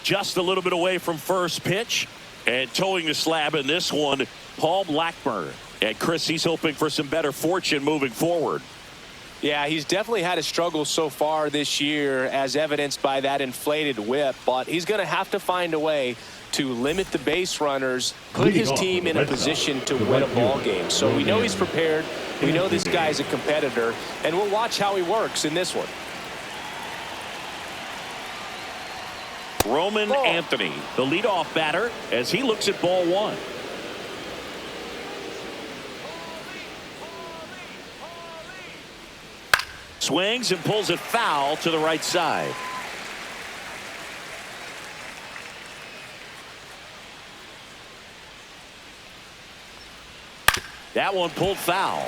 just a little bit away from first pitch. And towing the slab in this one, Paul Blackburn. And Chris, he's hoping for some better fortune moving forward. Yeah, he's definitely had a struggle so far this year, as evidenced by that inflated whip. But he's going to have to find a way to limit the base runners, put his team in a position to win a ball game. So we know he's prepared. We know this guy's a competitor, and we'll watch how he works in this one. Roman Anthony, the leadoff batter, as he looks at ball one. Swings and pulls it foul to the right side. That one pulled foul.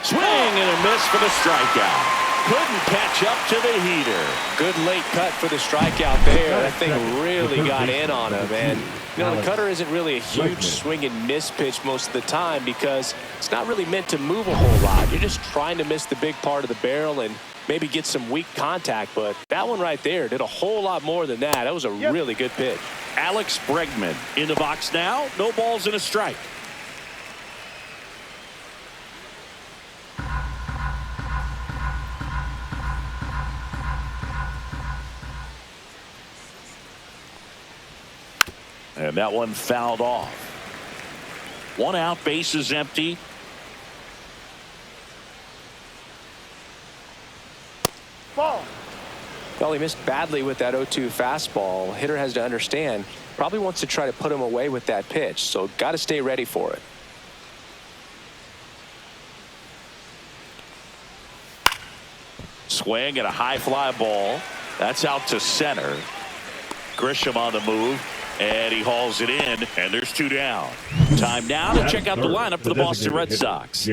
Swing and a miss for the strikeout. Couldn't catch up to the heater. Good late cut for the strikeout there. That thing really got in on him. And, you know, the cutter isn't really a huge swing and miss pitch most of the time because it's not really meant to move a whole lot. You're just trying to miss the big part of the barrel and maybe get some weak contact. But that one right there did a whole lot more than that. That was a really good pitch. Alex Bregman in the box now. No balls and a strike. And that one fouled off. One out, base is empty. Ball. Well, he missed badly with that 0-2 fastball. Hitter has to understand, probably wants to try to put him away with that pitch, so got to stay ready for it. Swing and a high fly ball. That's out to center. Grisham on the move. And he hauls it in, and there's two down. Time now to check out the lineup for the Boston Red Sox.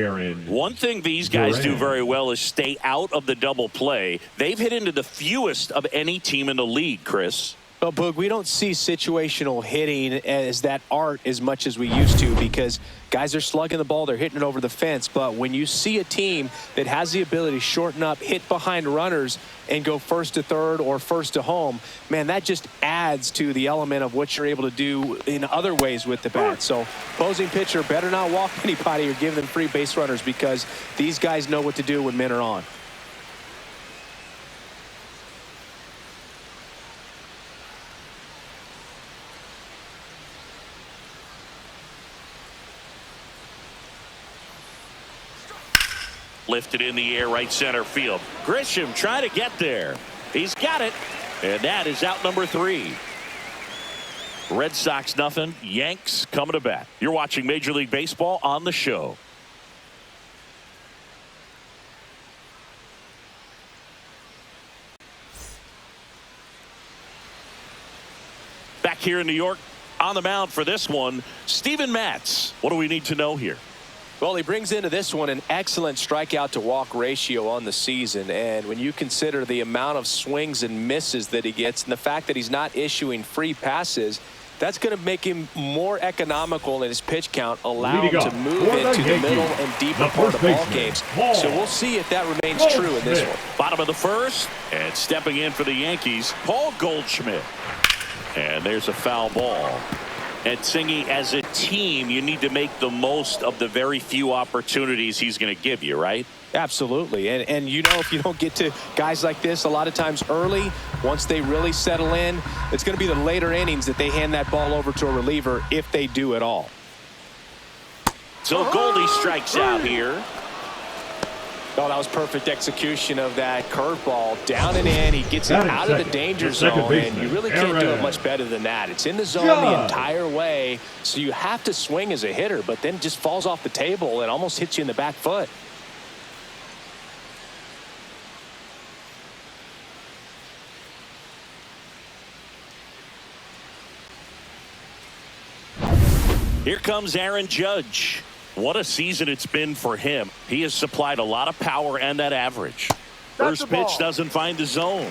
One thing these guys do very well is stay out of the double play. They've hit into the fewest of any team in the league, Chris. Well, Boog, we don't see situational hitting as that art as much as we used to because guys are slugging the ball, they're hitting it over the fence. But when you see a team that has the ability to shorten up, hit behind runners, and go first to third or first to home, man, that just adds to the element of what you're able to do in other ways with the bat. So opposing pitcher better not walk anybody or give them free base runners because these guys know what to do when men are on. Lifted in the air, right center field. Grisham trying to get there. He's got it. And that is out number 3. Red Sox nothing. Yanks coming to bat. You're watching Major League Baseball on the show. Back here in New York on the mound for this one, Steven Matz. What do we need to know here? Well, he brings into this one an excellent strikeout to walk ratio on the season. And when you consider the amount of swings and misses that he gets and the fact that he's not issuing free passes, that's going to make him more economical in his pitch count, allow him to move into the middle and deeper part of ball games. So we'll see if that remains true in this one. Bottom of the first, and stepping in for the Yankees, Paul Goldschmidt. And there's a foul ball. And Singy, as a team, you need to make the most of the very few opportunities he's going to give you, right? Absolutely. And you know, if you don't get to guys like this a lot of times early, once they really settle in, it's going to be the later innings that they hand that ball over to a reliever if they do at all. So Goldie strikes out here. Oh, that was perfect execution of that curveball. Down and in. He gets it out of the danger zone, and you really can't do it much better than that. It's in the zone the entire way, so you have to swing as a hitter, but then it just falls off the table and almost hits you in the back foot. Here comes Aaron Judge. What a season it's been for him. He has supplied a lot of power and that average. First pitch doesn't find the zone.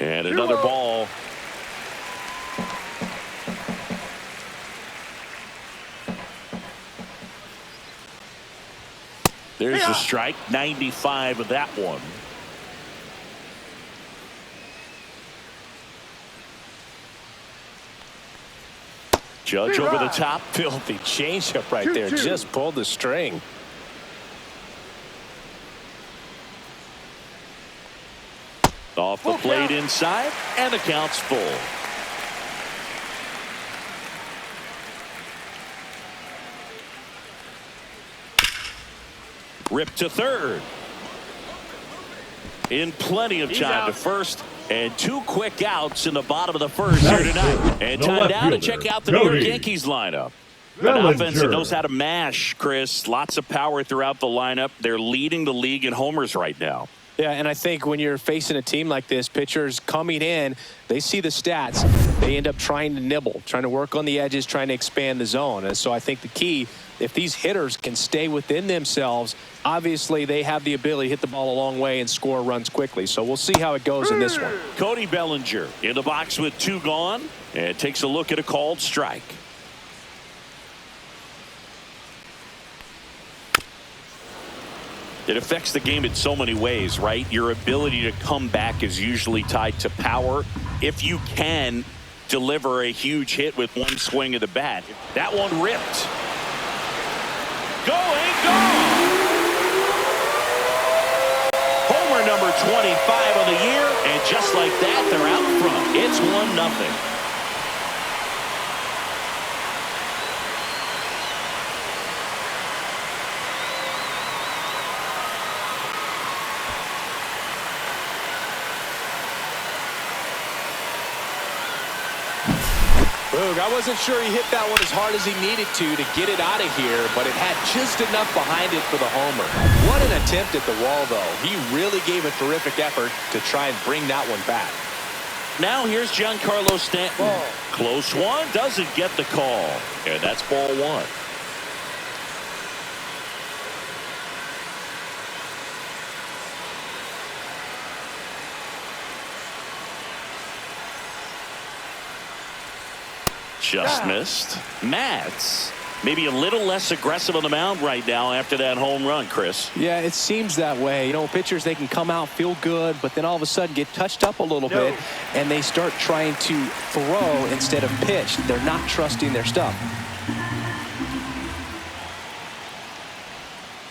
And another ball. There's the strike. 95 of that one. Judge over the top. Filthy changeup right there. Just pulled the string. Off the plate inside, and the count's full. Ripped to third. In plenty of time to first, and 2 quick outs in the bottom of the first here tonight. And time now to check out the New York Yankees lineup. An offense that knows how to mash, Chris. Lots of power throughout the lineup. They're leading the league in homers right now. Yeah, and I think when you're facing a team like this, pitchers coming in, they see the stats. They end up trying to nibble, trying to work on the edges, trying to expand the zone. And so I think the key, if these hitters can stay within themselves, obviously they have the ability to hit the ball a long way and score runs quickly. So we'll see how it goes in this one. Cody Bellinger in the box with 2 gone, and takes a look at a called strike. It affects the game in so many ways, right? Your ability to come back is usually tied to power. If you can deliver a huge hit with 1 swing of the bat. That one ripped. Going, gone! Homer number 25 of the year, and just like that, they're out front. It's 1-0. Boog, I wasn't sure he hit that one as hard as he needed to get it out of here, but it had just enough behind it for the homer. What an attempt at the wall, though. He really gave a terrific effort to try and bring that one back. Now here's Giancarlo Stanton. Close one, doesn't get the call. And that's ball 1. Just missed. Matz maybe a little less aggressive on the mound right now after that home run, Chris. Yeah, it seems that way. You know, pitchers, they can come out, feel good, but then all of a sudden get touched up a little bit, and they start trying to throw instead of pitch. They're not trusting their stuff.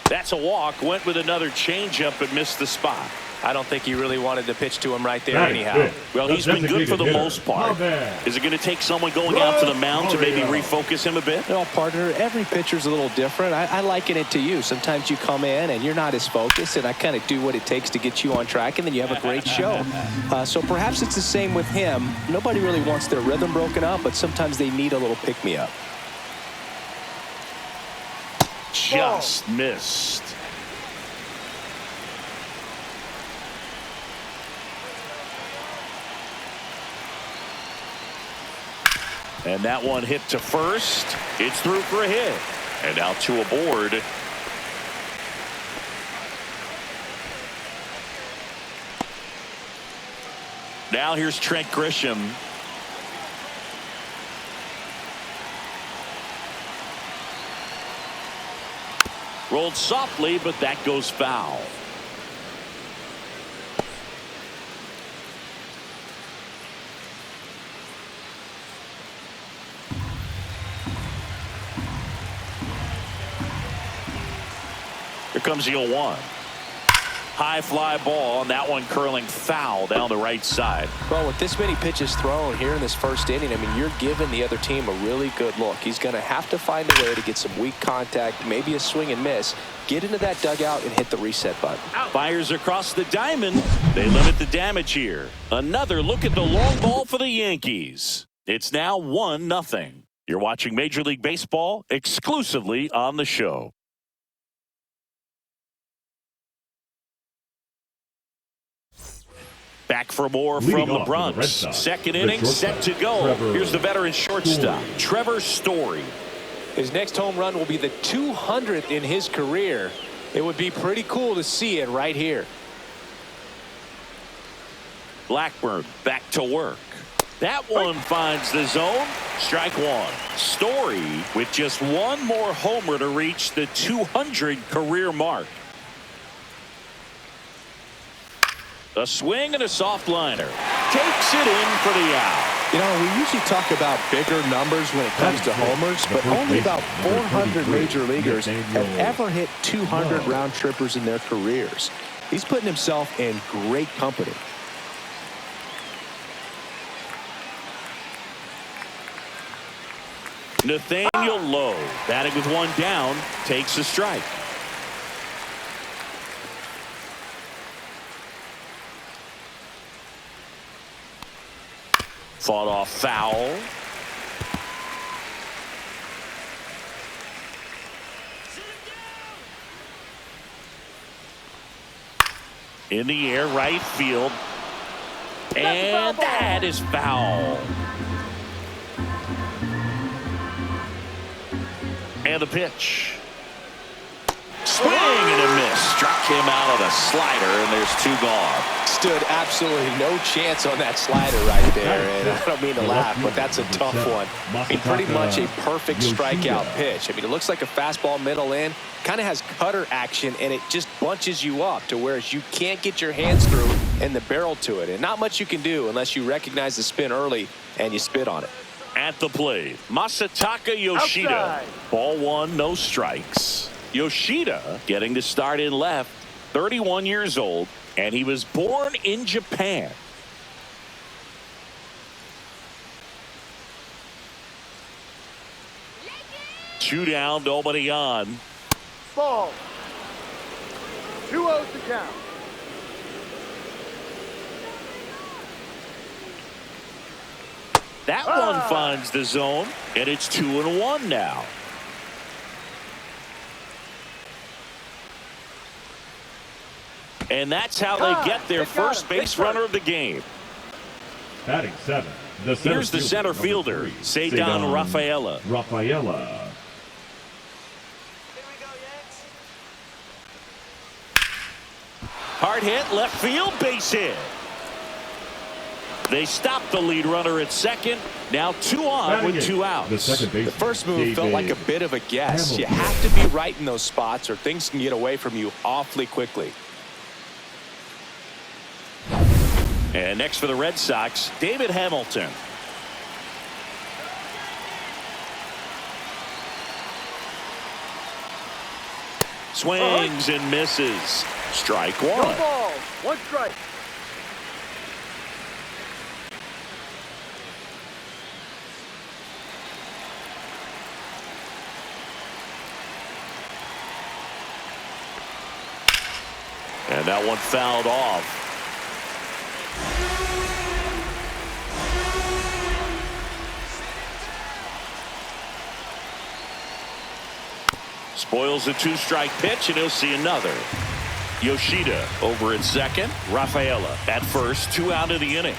That's a walk. Went with another changeup but missed the spot. I don't think he really wanted to pitch to him right there anyhow. Well, he's been good for the most part. Is it going to take someone going out to the mound to maybe refocus him a bit? No, partner, every pitcher's a little different. I liken it to you. Sometimes you come in and you're not as focused, and I kind of do what it takes to get you on track, and then you have a great show. So perhaps it's the same with him. Nobody really wants their rhythm broken up, but sometimes they need a little pick-me-up. Just missed. And that one hit to first. It's through for a hit. And out to a board. Now here's Trent Grisham. Rolled softly, but that goes foul. Here comes the 0-1. High fly ball, and that one curling foul down the right side. Well, with this many pitches thrown here in this first inning, I mean, you're giving the other team a really good look. He's going to have to find a way to get some weak contact, maybe a swing and miss, get into that dugout and hit the reset button. Fires across the diamond. They limit the damage here. Another look at the long ball for the Yankees. It's now 1-0. You're watching Major League Baseball exclusively on the show. Back for more from the Bronx. Second inning set to go. Here's the veteran shortstop, Trevor Story. His next home run will be the 200th in his career. It would be pretty cool to see it right here. Blackburn back to work. That one finds the zone. Strike one. Story with just one more homer to reach the 200 career mark. A swing and a soft liner. Takes it in for the out. You know, we usually talk about bigger numbers when it comes to homers, but only about 400 major leaguers have ever hit 200 round trippers in their careers. He's putting himself in great company. Nathaniel Lowe, batting with one down, takes a strike. Fought off foul. In the air, right field. And that is foul. And the pitch. Swing and a miss. Struck him out on a slider, and there's two gone. Stood absolutely no chance on that slider right there, and I don't mean to laugh, but that's a tough one. I mean, pretty much a perfect strikeout pitch. I mean, it looks like a fastball middle in, kind of has cutter action, and it just bunches you up to where you can't get your hands through and the barrel to it, and not much you can do unless you recognize the spin early and you spit on it. At the plate, Masataka Yoshida. Outside. Ball one, no strikes. Yoshida getting to start in left, 31 years old, and he was born in Japan. Two down, nobody on. Ball. 2-0 to count. That one finds the zone, and it's 2-1 now. And that's how they get their first base runner of the game. Batting seven. Here's the center fielder, Cedar Rafaela. Hard hit, left field, base hit. They stopped the lead runner at second. Now 2 on with 2 outs. The first move felt like a bit of a guess. You have to be right in those spots or things can get away from you awfully quickly. And next for the Red Sox, David Hamilton. Swings and misses. Strike one. No ball. 1 strike. And that one fouled off. Spoils a 2-strike pitch, and he'll see another. Yoshida over at second. Rafaela at first. 2 out of the inning.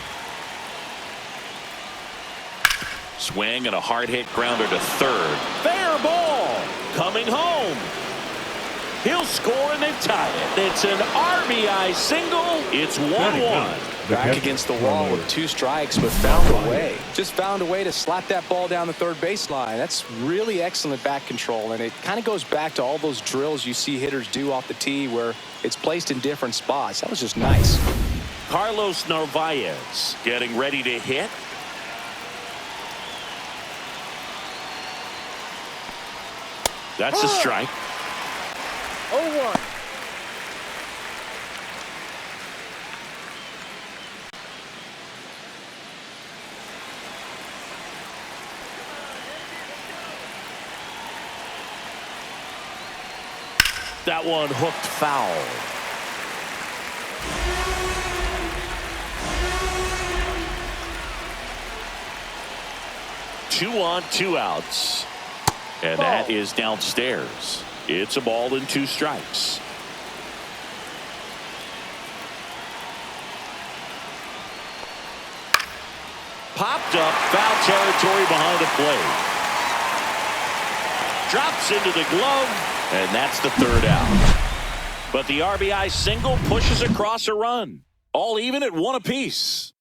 Swing and a hard hit grounder to third. Fair ball. Coming home. He'll score and then tie it. It's an RBI single. It's 1-1. Back against the wall with 2 strikes, but found a way. Just found a way to slap that ball down the third baseline. That's really excellent back control, and it kind of goes back to all those drills you see hitters do off the tee where it's placed in different spots. That was just nice. Carlos Narvaez getting ready to hit. That's a strike. 0-1. That one hooked foul. Two on, 2 outs. And that is downstairs. It's a ball and 2 strikes. Popped up, foul territory behind the plate. Drops into the glove. And that's the 3rd out. But the RBI single pushes across a run. All even at 1 apiece.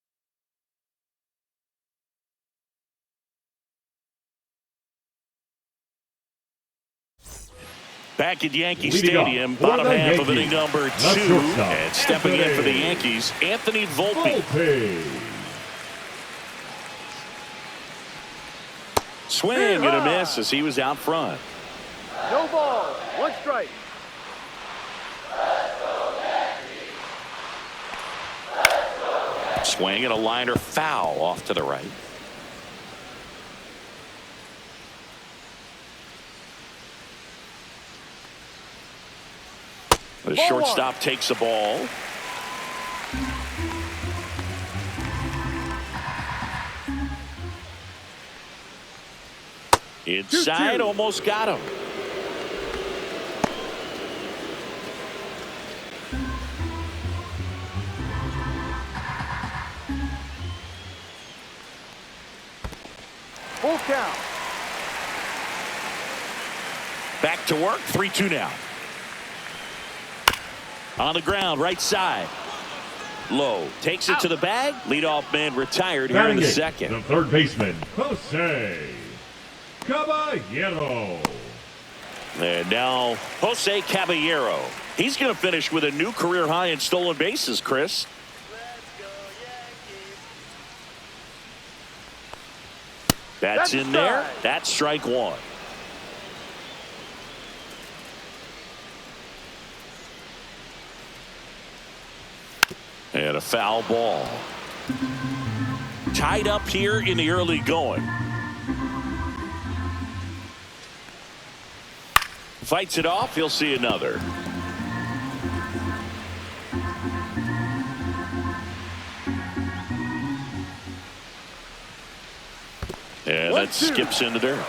Back at Yankee Stadium, bottom half of inning number 2. And stepping in for the Yankees, Anthony Volpe. Swing and a miss as he was out front. No ball. 1 strike. Swing and a liner foul off to the right. The shortstop takes the ball. Inside, almost got him. Full count. Back to work, 3-2 now. On the ground, right side. Low takes it to the bag. Leadoff man retired here in the second. The third baseman, Jose Caballero. And now Jose Caballero. He's going to finish with a new career high in stolen bases, Chris. That's in there. That's strike 1. And a foul ball. Tied up here in the early going. Fights it off. He'll see another. And that skips into there.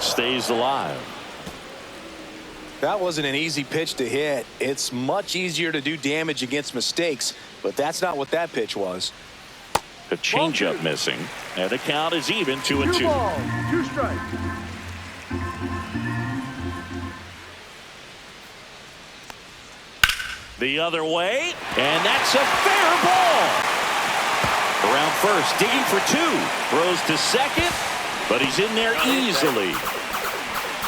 Stays alive. That wasn't an easy pitch to hit. It's much easier to do damage against mistakes, but that's not what that pitch was. The changeup missing, and the count is even 2-2. 2 balls, 2 strikes. The other way, and that's a fair ball. Around first, digging for 2. Throws to second, but he's in there easily.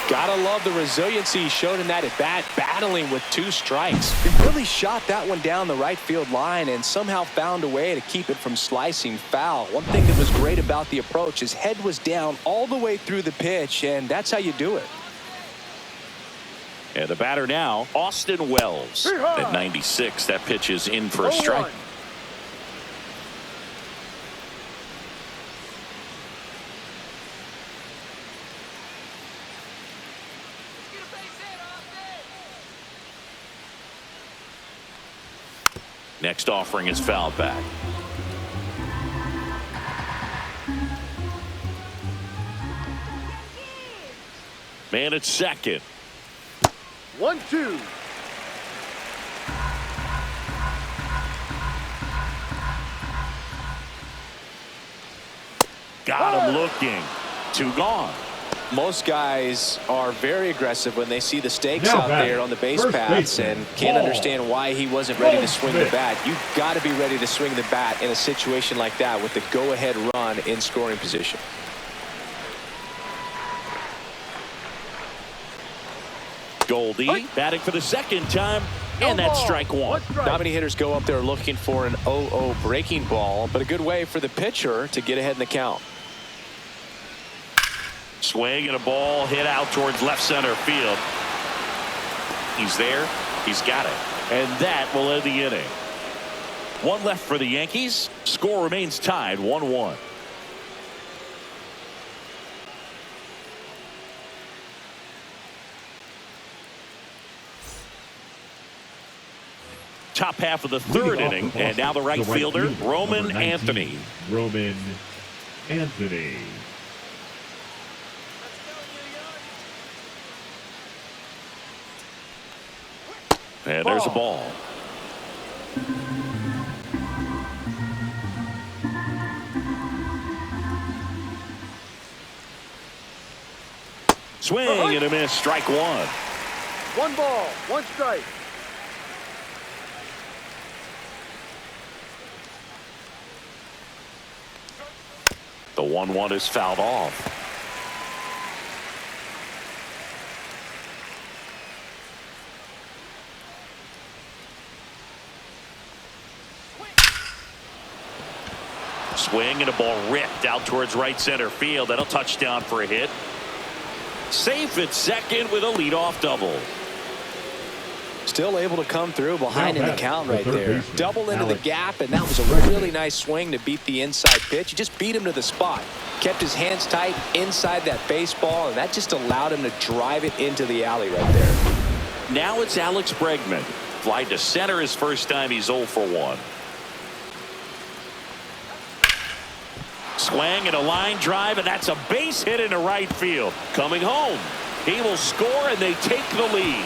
Gotta love the resiliency he showed in that at bat, battling with 2 strikes. He really shot that one down the right field line and somehow found a way to keep it from slicing foul. One thing that was great about the approach, his head was down all the way through the pitch, and that's how you do it. And the batter now, Austin Wells. At 96, that pitch is in for a strike. Next offering is fouled back. Man at second. 1-2. Got him looking. 2 gone. Most guys are very aggressive when they see the stakes out there on the base paths and can't understand why he wasn't ready to swing the bat. You've got to be ready to swing the bat in a situation like that with the go-ahead run in scoring position. Goldie batting for the second time, and that's strike 1. Not many hitters go up there looking for an 0-0 breaking ball, but a good way for the pitcher to get ahead in the count. Swing and a ball hit out towards left center field. He's there. He's got it. And that will end the inning. 1 left for the Yankees. Score remains tied 1-1. Top half of the 3rd inning, and now the right fielder, Roman Anthony. Roman Anthony. And there's a ball. Swing and a miss, strike 1. 1 ball, 1 strike. The 1-1 is fouled off. Swing and a ball ripped out towards right center field. That'll touchdown for a hit. Safe at second with a leadoff double. Still able to come through behind in the count right there. Double into the gap, and that was a really nice swing to beat the inside pitch. He just beat him to the spot. Kept his hands tight inside that baseball, and that just allowed him to drive it into the alley right there. Now it's Alex Bregman. Fly to center his first time. He's 0 for 1. Swing and a line drive, and that's a base hit into right field. Coming home. He will score, and they take the lead.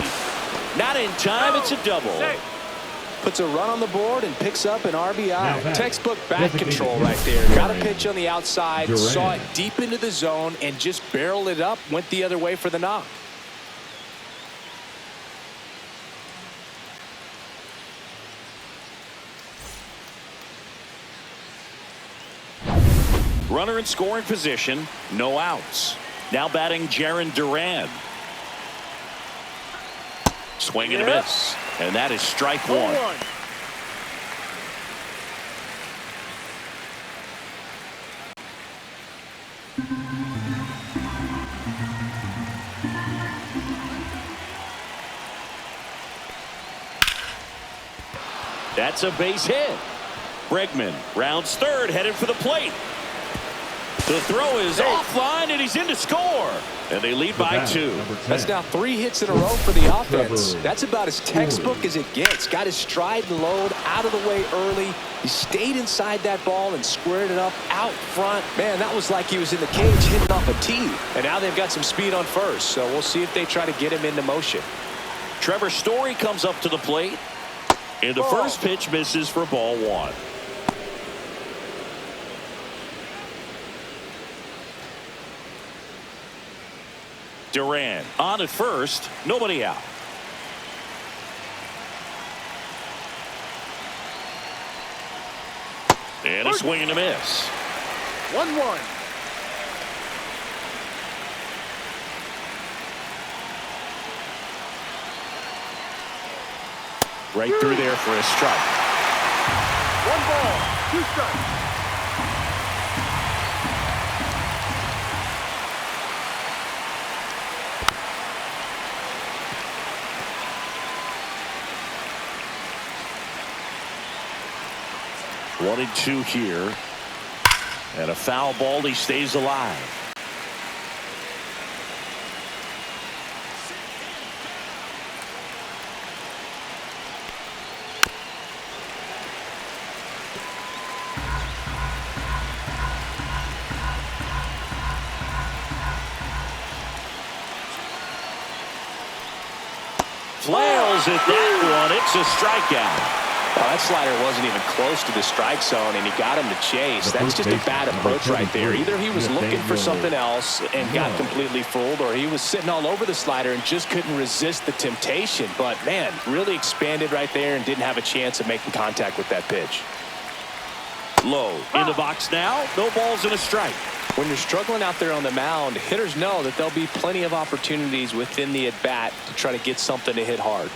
Not in time. It's a double. Puts a run on the board and picks up an RBI. Textbook bat control right there. Got a pitch on the outside, saw it deep into the zone, and just barreled it up. Went the other way for the knock. Runner in scoring position. No outs. Now batting Jarren Duran. Swing and a miss. And that is strike 1. That's a base hit. Bregman rounds third, headed for the plate. The throw is offline, and he's in to score. And they lead by 2. That's now 3 hits in a row for the offense. That's about as textbook as it gets. Got his stride and load out of the way early. He stayed inside that ball and squared it up out front. Man, that was like he was in the cage hitting off a tee. And now they've got some speed on first, so we'll see if they try to get him into motion. Trevor Story comes up to the plate. And the first pitch misses for ball 1. Duran on at first, nobody out. And a swing and a miss. 1-1. Right through there for a strike. 1 ball, 2 strikes. One and 2 here. And a foul ball. He stays alive. Flails at that one. It's a strikeout. Well, that slider wasn't even close to the strike zone, and he got him to chase. That's just a bad approach right there. Either he was looking for something else and got completely fooled, or he was sitting all over the slider and just couldn't resist the temptation. But, man, really expanded right there and didn't have a chance of making contact with that pitch. Low in the box now. No balls and a strike. When you're struggling out there on the mound, hitters know that there'll be plenty of opportunities within the at-bat to try to get something to hit hard.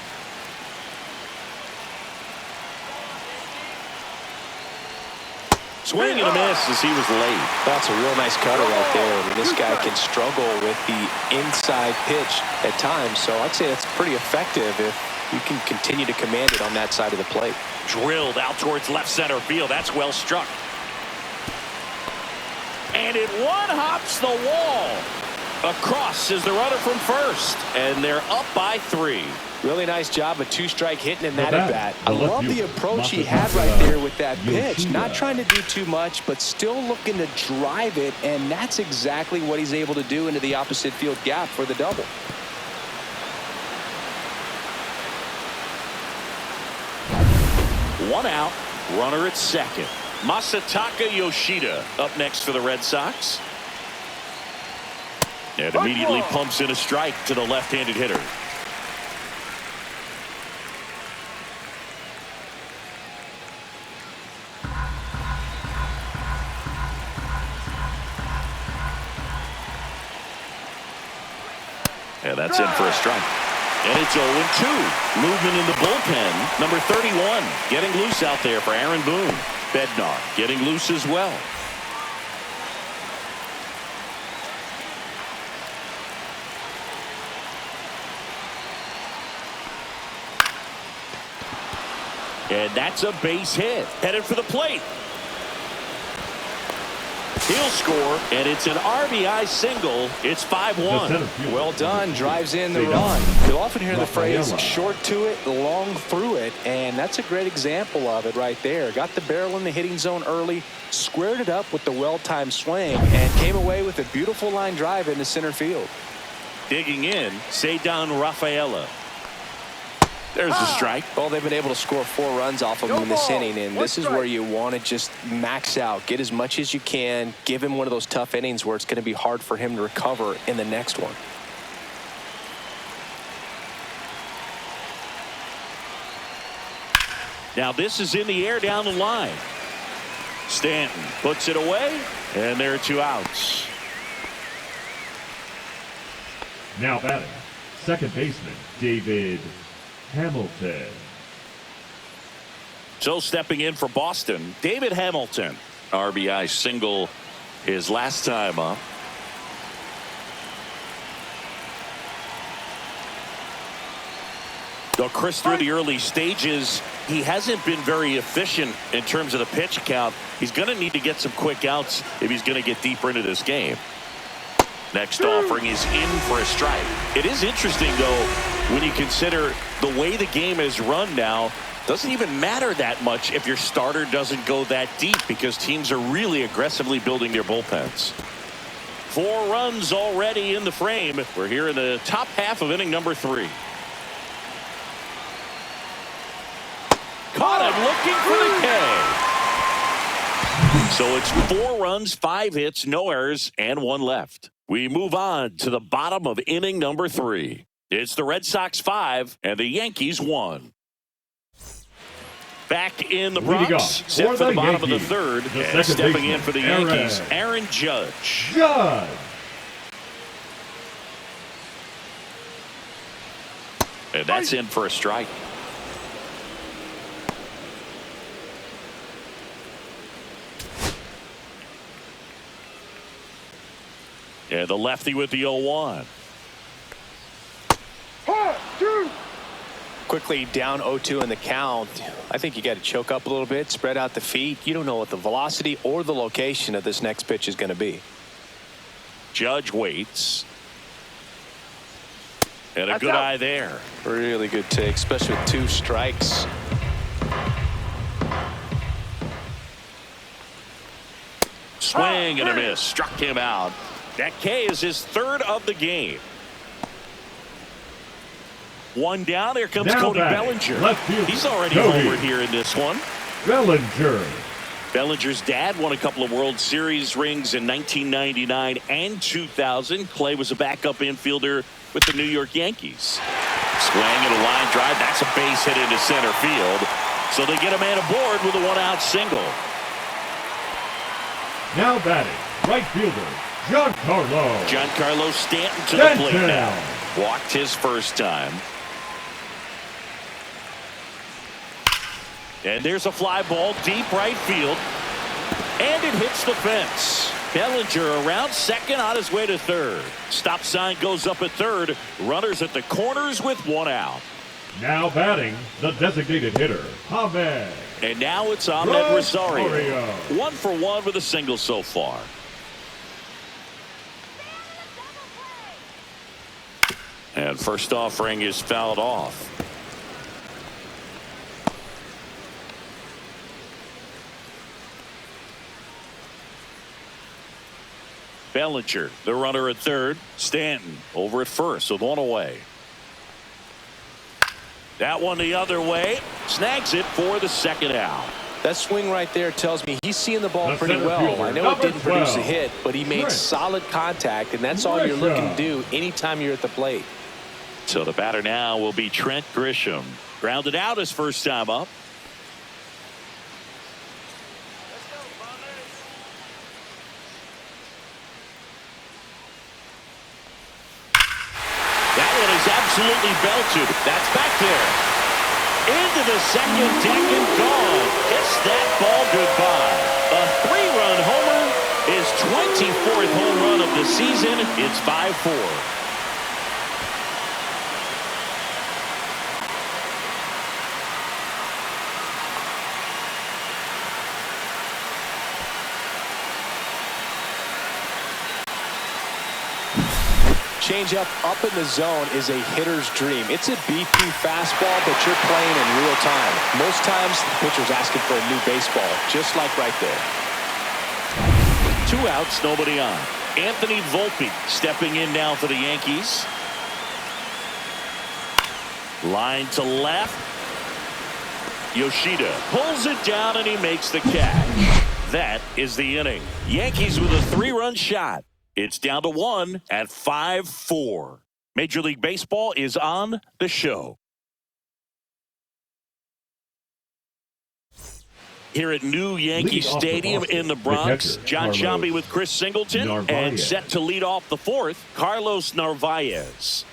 Swing and a miss as he was late. That's a real nice cutter right there. I mean, this guy can struggle with the inside pitch at times, so I'd say that's pretty effective if you can continue to command it on that side of the plate. Drilled out towards left center field. That's well struck. And it one-hops the wall. Across is the runner from first, and they're up by 3. Really nice job of 2-strike hitting in that at-bat. I love the approach he had right there with that pitch. Not trying to do too much, but still looking to drive it, and that's exactly what he's able to do into the opposite field gap for the double. One out, runner at second. Masataka Yoshida up next for the Red Sox. And immediately pumps in a strike to the left-handed hitter. And that's in for a strike. And it's 0-2. Movement in the bullpen. Number 31 getting loose out there for Aaron Boone. Bednar getting loose as well. And that's a base hit. Headed for the plate. He'll score, and it's an RBI single. It's 5-1. Well done. Drives in the run. You'll often hear the phrase short to it, long through it, and that's a great example of it right there. Got the barrel in the hitting zone early, squared it up with the well-timed swing, and came away with a beautiful line drive into center field. Digging in, Ceddanne Rafaela. There's a strike. Well, they've been able to score 4 runs off of him in this inning, and this is where you want to just max out, get as much as you can, give him one of those tough innings where it's going to be hard for him to recover in the next one. Now this is in the air down the line. Stanton puts it away, and there are 2 outs. Now batting, second baseman David Hamilton. So stepping in for Boston, David Hamilton. RBI single his last time up. Though Chris, through the early stages, he hasn't been very efficient in terms of the pitch count. He's going to need to get some quick outs if he's going to get deeper into this game. Next offering is in for a strike. It is interesting, though, when you consider the way the game is run now. Doesn't even matter that much if your starter doesn't go that deep, because teams are really aggressively building their bullpens. 4 runs already in the frame. We're here in the top half of inning number 3. Caught him looking for the K. So it's 4 runs, 5 hits, no errors, and 1 left. We move on to the bottom of inning number 3. It's the Red Sox 5 and the Yankees 1. Back in the Bronx, set for the bottom of the 3rd, and stepping in for the Yankees, Aaron Judge. And that's in for a strike. And the lefty with the 0-1. Quickly down 0-2 in the count. I think you got to choke up a little bit, spread out the feet. You don't know what the velocity or the location of this next pitch is going to be. Judge waits. And a good eye there. Really good take, especially with 2 strikes. Swing and a miss. Struck him out. That K is his 3rd of the game. 1 down. Here comes Cody Bellinger. He's already homered here in this one. Bellinger's dad won a couple of World Series rings in 1999 and 2000. Clay was a backup infielder with the New York Yankees. Swing and a line drive. That's a base hit into center field. So they get a man aboard with a 1-out single. Now batting, right fielder Giancarlo Stanton to the plate now. Walked his first time. And there's a fly ball deep right field. And it hits the fence. Bellinger around second, on his way to 3rd. Stop sign goes up at 3rd. Runners at the corners with 1 out. Now batting, the designated hitter, Ahmed. And now it's Ahmed Rosario. 1 for 1 with a single so far. And first offering is fouled off. Bellinger, the runner at 3rd. Stanton over at 1st with 1 away. That one the other way. Snags it for the 2nd out. That swing right there tells me he's seeing the ball pretty well. I know it didn't produce a hit, but he made solid contact, and that's all you're looking to do anytime you're at the plate. So the batter now will be Trent Grisham. Grounded out his first time up. one is absolutely belted. That's back there. Into the second deck and gone. Kiss that ball goodbye. A 3-run homer, his 24th home run of the season. It's 5-4. Changeup up in the zone is a hitter's dream. It's a BP fastball, but you're playing in real time. Most times, the pitcher's asking for a new baseball, just like right there. 2 outs, nobody on. Anthony Volpe stepping in now for the Yankees. Line to left. Yoshida pulls it down and he makes the catch. That is the inning. Yankees with a 3-run shot. It's down to 1 at 5-4. Major League Baseball is on the show. Here at new Yankee Stadium in the Bronx, John Sciambi with Chris Singleton, and set to lead off the 4th, Carlos Narvaez.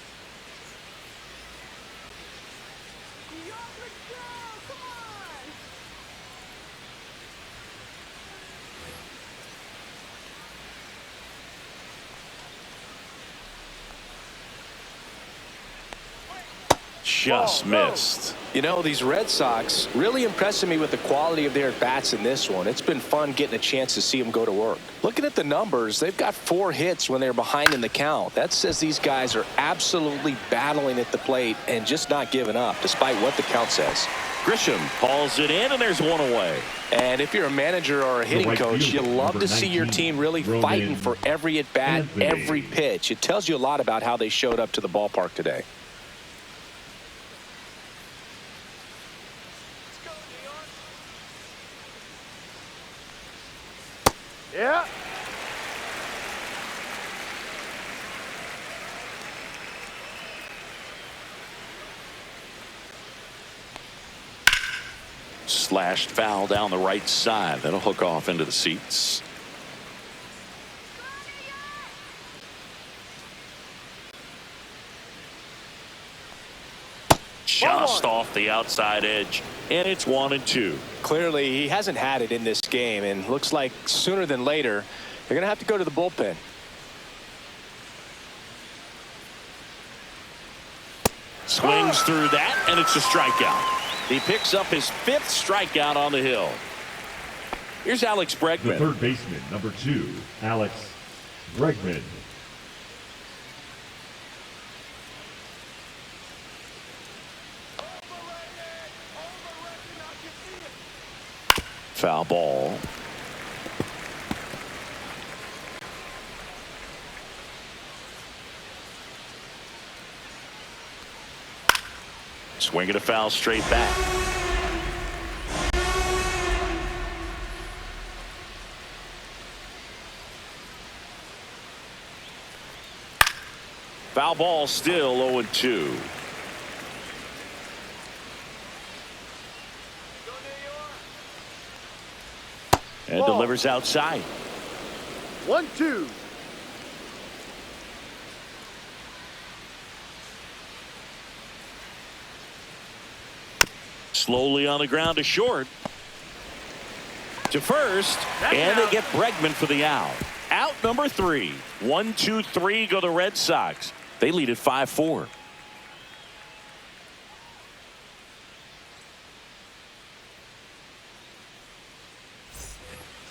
Just missed. You know, these Red Sox really impressing me with the quality of their at-bats in this one. It's been fun getting a chance to see them go to work. Looking at the numbers, they've got 4 hits when they're behind in the count. That says these guys are absolutely battling at the plate and just not giving up, despite what the count says. Grisham hauls it in, and there's 1 away. And if you're a manager or a hitting coach, you love to see your team really fighting for every at-bat, every pitch. It tells you a lot about how they showed up to the ballpark today. Yeah. Slashed foul down the right side. That'll hook off into the seats. Just off the outside edge, and it's 1-2. Clearly, he hasn't had it in this game, and looks like sooner than later, they're going to have to go to the bullpen. Swings through that, and it's a strikeout. He picks up his 5th strikeout on the hill. Here's Alex Bregman. The third baseman, number 2, Alex Bregman. Foul ball. Swinging a foul straight back. Foul ball, still 0-2. And delivers outside. 1-2. Slowly on the ground to short. To first. And they get Bregman for the out. Out number 3. 1-2-3 go the Red Sox. They lead at 5-4.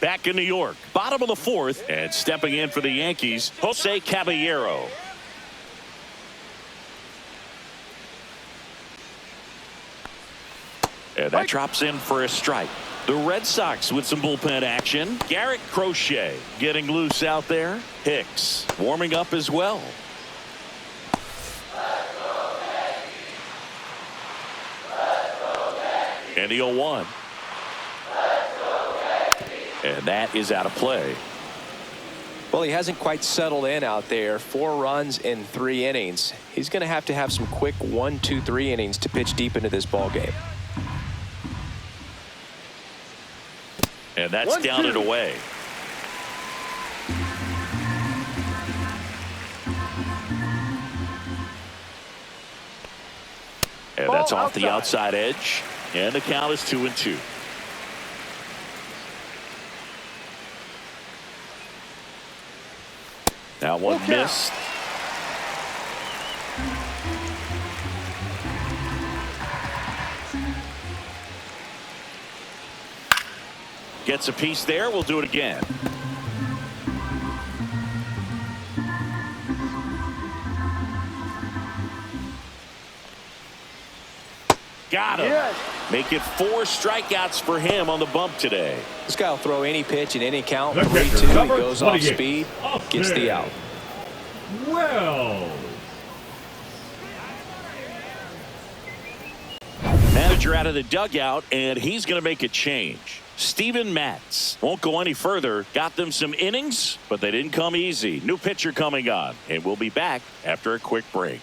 Back in New York, bottom of the 4th, and stepping in for the Yankees, Jose Caballero. And that drops in for a strike. The Red Sox with some bullpen action. Garrett Crochet getting loose out there. Hicks warming up as well. And the 0-1. And that is out of play. Well, he hasn't quite settled in out there. 4 runs in 3 innings. He's going to have some quick 1, 2, 3 innings to pitch deep into this ball game. And that's down and away. That's off the outside edge. And the count is 2-2. Now one missed. Gets a piece there. We'll do it again. Got him. Yes. Make it 4 strikeouts for him on the bump today. This guy will throw any pitch in any count. 3-2. He goes off speed, gets the out. Well. Manager out of the dugout, and he's going to make a change. Steven Matz won't go any further. Got them some innings, but they didn't come easy. New pitcher coming on, and we'll be back after a quick break.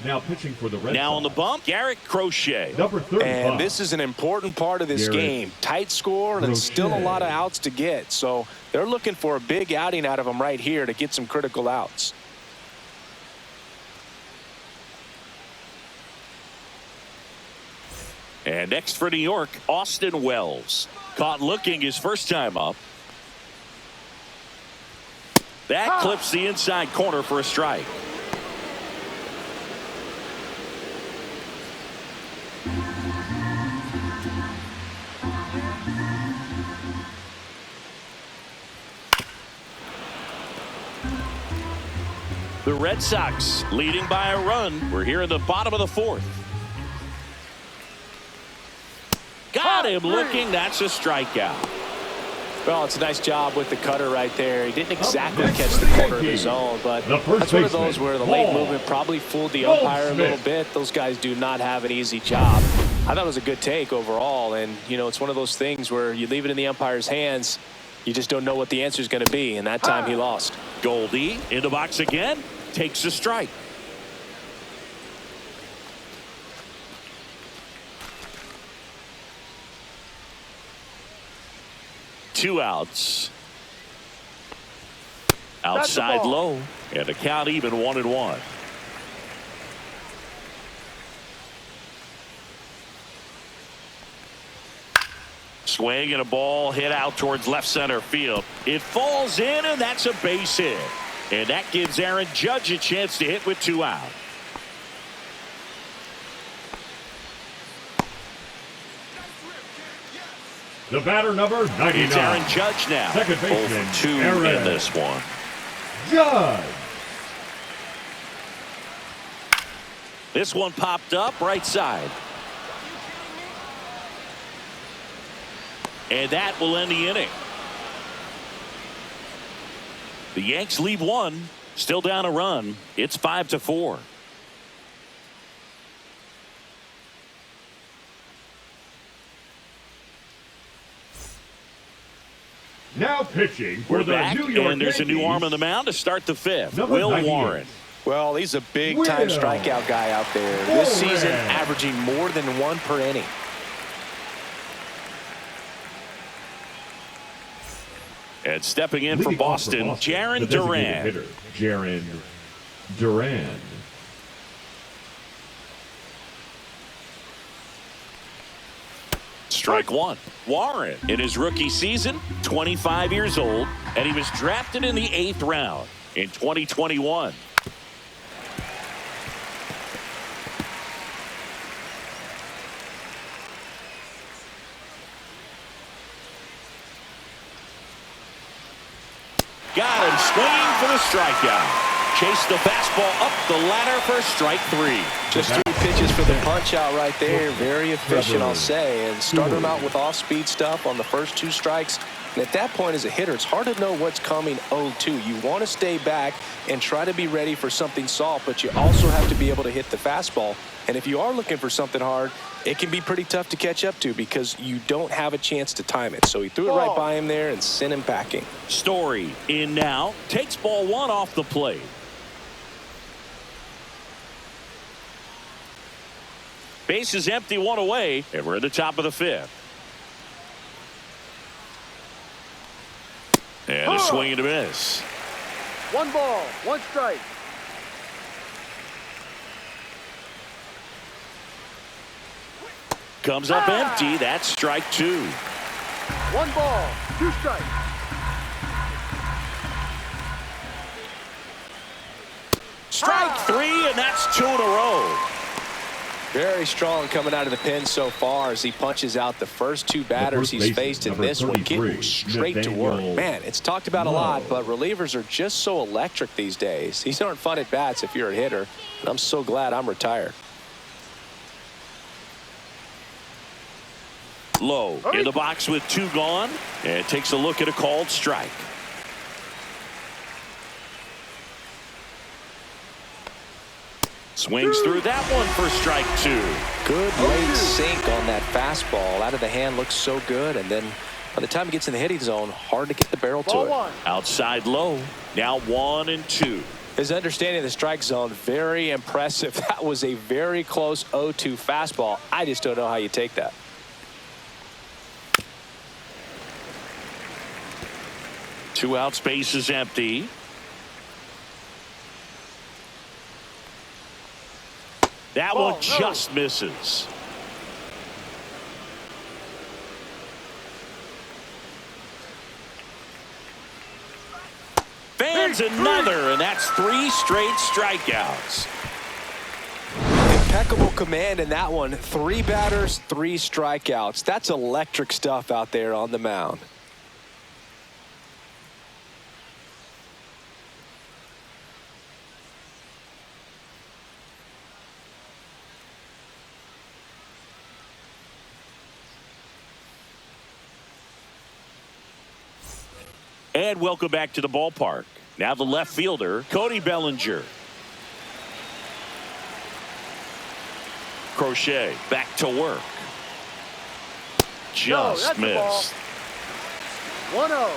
Now pitching for the Red Now Sox. on the bump, Garrett Crochet. Number 35. And this is an important part of this game. Tight score and still a lot of outs to get. So they're looking for a big outing out of him right here to get some critical outs. And next for New York, Austin Wells. Caught looking his first time up. That clips the inside corner for a strike. The Red Sox leading by a run. We're here in the bottom of the 4th. Got him looking. That's a strikeout. Well, it's a nice job with the cutter right there. He didn't exactly catch the corner of the zone, but that's one of those where the late movement probably fooled the umpire a little bit. Those guys do not have an easy job. I thought it was a good take overall, and, you know, it's one of those things where you leave it in the umpire's hands. You just don't know what the answer is going to be, and that time he lost. Goldie in the box again. Takes a strike. Two outs. Outside low. And the count even 1-1. Swing and a ball hit out towards left center field. It falls in, and that's a base hit. And that gives Aaron Judge a chance to hit with 2 out. The batter number 99. It's Aaron Judge now. Second baseman, 2 in this one. Judge. This one popped up right side. And that will end the inning. The Yanks lead 1, still down a run. It's 5-4. Now pitching for We're the back, New York and there's Yankees. a new arm on the mound to start the 5th. Number Will 98. Warren. Well, he's a big-time strikeout guy out there. This season, averaging more than 1 per inning. And stepping in for Boston, Jarren Duran. Jarren Duran. Strike 1. Warren in his rookie season, 25 years old, and he was drafted in the 8th round in 2021. Got him swinging for the strikeout. Chased the fastball up the ladder for strike 3. Just 3 pitches for the punch out right there. Very efficient, I'll say. And started him out with off-speed stuff on the first 2 strikes. And at that point, as a hitter, it's hard to know what's coming 0-2. You want to stay back and try to be ready for something soft, but you also have to be able to hit the fastball. And if you are looking for something hard, it can be pretty tough to catch up to because you don't have a chance to time it. So he threw it right by him there and sent him packing. Story in now. Takes ball 1 off the plate. Base is empty, 1 away, and we're at the top of the 5th. And a swing and a miss. 1 ball, 1 strike. comes up empty. That's strike two. 1 ball, 2 strikes. Strike three, and that's 2 in a row. Very strong coming out of the pen so far as he punches out the first 2 batters he's faced in this one, getting straight to work. Man, it's talked about a lot, but relievers are just so electric these days. These aren't fun at bats if you're a hitter, and I'm so glad I'm retired. Low in the box with 2 gone, and takes a look at a called strike. Swings through that one for strike 2. Good late sink on that fastball. Out of the hand, looks so good, and then by the time it gets in the hitting zone, hard to get the barrel to it. Outside low. Now 1-2. His understanding of the strike zone, very impressive. That was a very close 0-2 fastball. I just don't know how you take that. Two outs, base is empty. That one just misses. Fans another, and that's 3 straight strikeouts. Impeccable command in that one. 3 batters, 3 strikeouts. That's electric stuff out there on the mound. And welcome back to the ballpark. Now the left fielder, Cody Bellinger. Crochet back to work. Just missed. 1-0.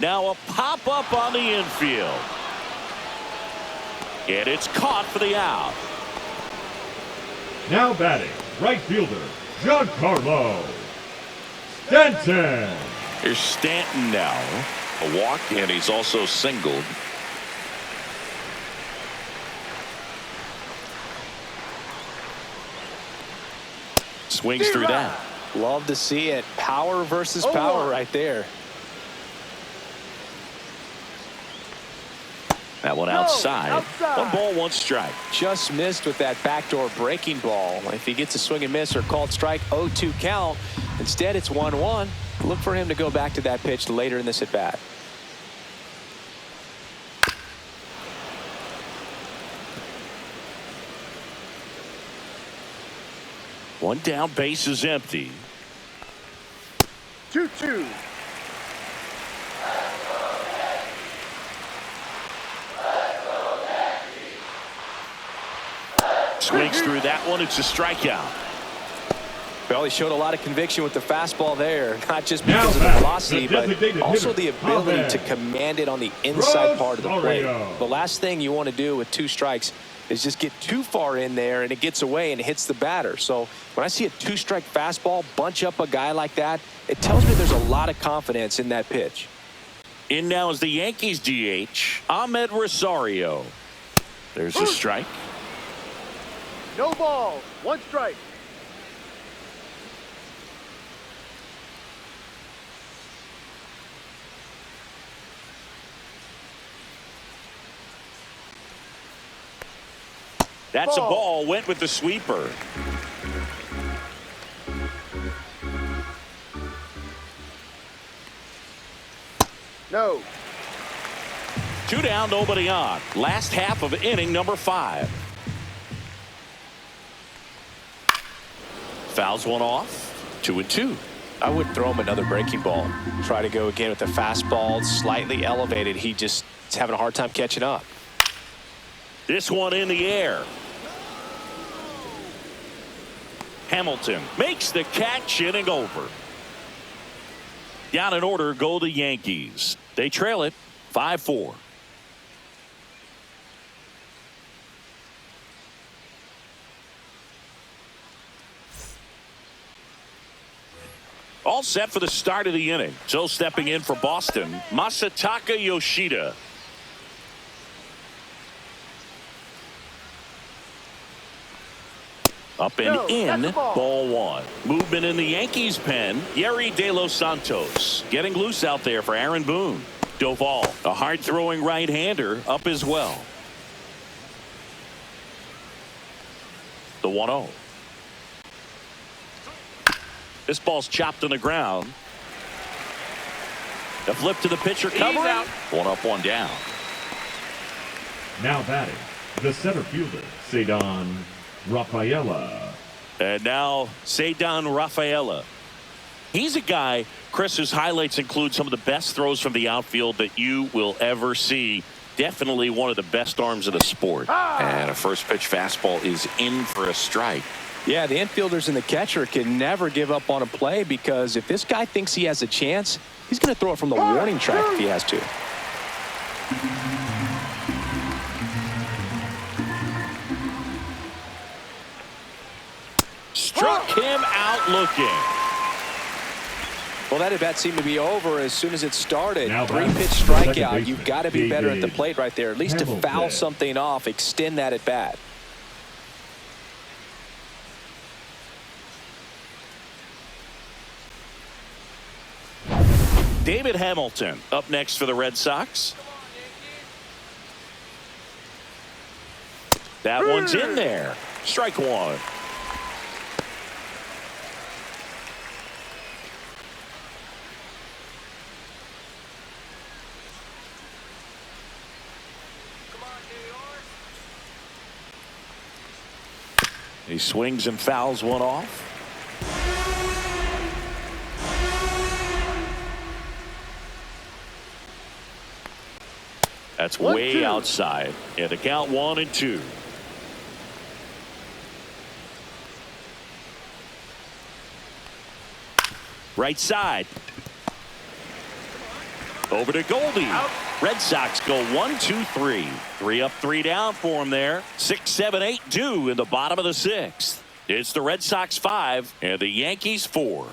Now a pop-up on the infield. And it's caught for the out. Now batting, right fielder, Giancarlo Stanton. Here's Stanton now. A walk, and he's also singled. Swings through that. Love to see it. Power versus power right there. That one outside. 1 ball, 1 strike. Just missed with that backdoor breaking ball. If he gets a swing and miss or called strike, 0-2 count. Instead, it's 1-1. Look for him to go back to that pitch later in this at bat. One down, base is empty. 2-2. Swings through that one. It's a strikeout. Well, he showed a lot of conviction with the fastball there, not just because of the velocity, but also the ability to command it on the inside part of the plate. The last thing you want to do with 2 strikes is just get too far in there and it gets away and hits the batter. So when I see a 2-strike fastball bunch up a guy like that, it tells me there's a lot of confidence in that pitch. In now is the Yankees DH, Ahmed Rosario. There's a strike. No ball, 1 strike. That's a ball. Went with the sweeper. No. 2 down, nobody on. Last half of inning number 5. Fouls one off. 2-2. I would throw him another breaking ball. Try to go again with the fastball, slightly elevated. He just is having a hard time catching up. This one in the air. Hamilton makes the catch, inning over. Down in order go the Yankees. They trail it 5-4. All set for the start of the inning. So stepping in for Boston, Masataka Yoshida. Up and No, in. that's a ball. Ball one. Movement in the Yankees pen. Yerry De Los Santos getting loose out there for Aaron Boone. Doval, a hard-throwing right-hander, up as well. The 1-0. This ball's chopped on the ground. The flip to the pitcher, cover out. One up, one down. Now batting, the center fielder, Cedon Rafaela. And now Cedon Rafaela. He's a guy, Chris, whose highlights include some of the best throws from the outfield that you will ever see. Definitely one of the best arms of the sport. And a first pitch fastball is in for a strike. Yeah, the infielders and the catcher can never give up on a play, because if this guy thinks he has a chance, he's going to throw it from the warning track if he has to. Struck him out looking. Well, that at bat seemed to be over as soon as it started. Now Three-pitch second strikeout. baseman, You've got to be better at the David plate right there, at least to foul Hamilton. something off, extend that at bat. David Hamilton up next for the Red Sox. That one's in there. Strike one. He swings and fouls one off. That's way outside. And the count 1-2. Right side. Over to Goldie. Red Sox go 1-2-3. 3 up, 3 down for him there. 6, 7, 8 due in the bottom of the 6th. It's the Red Sox 5 and the Yankees 4.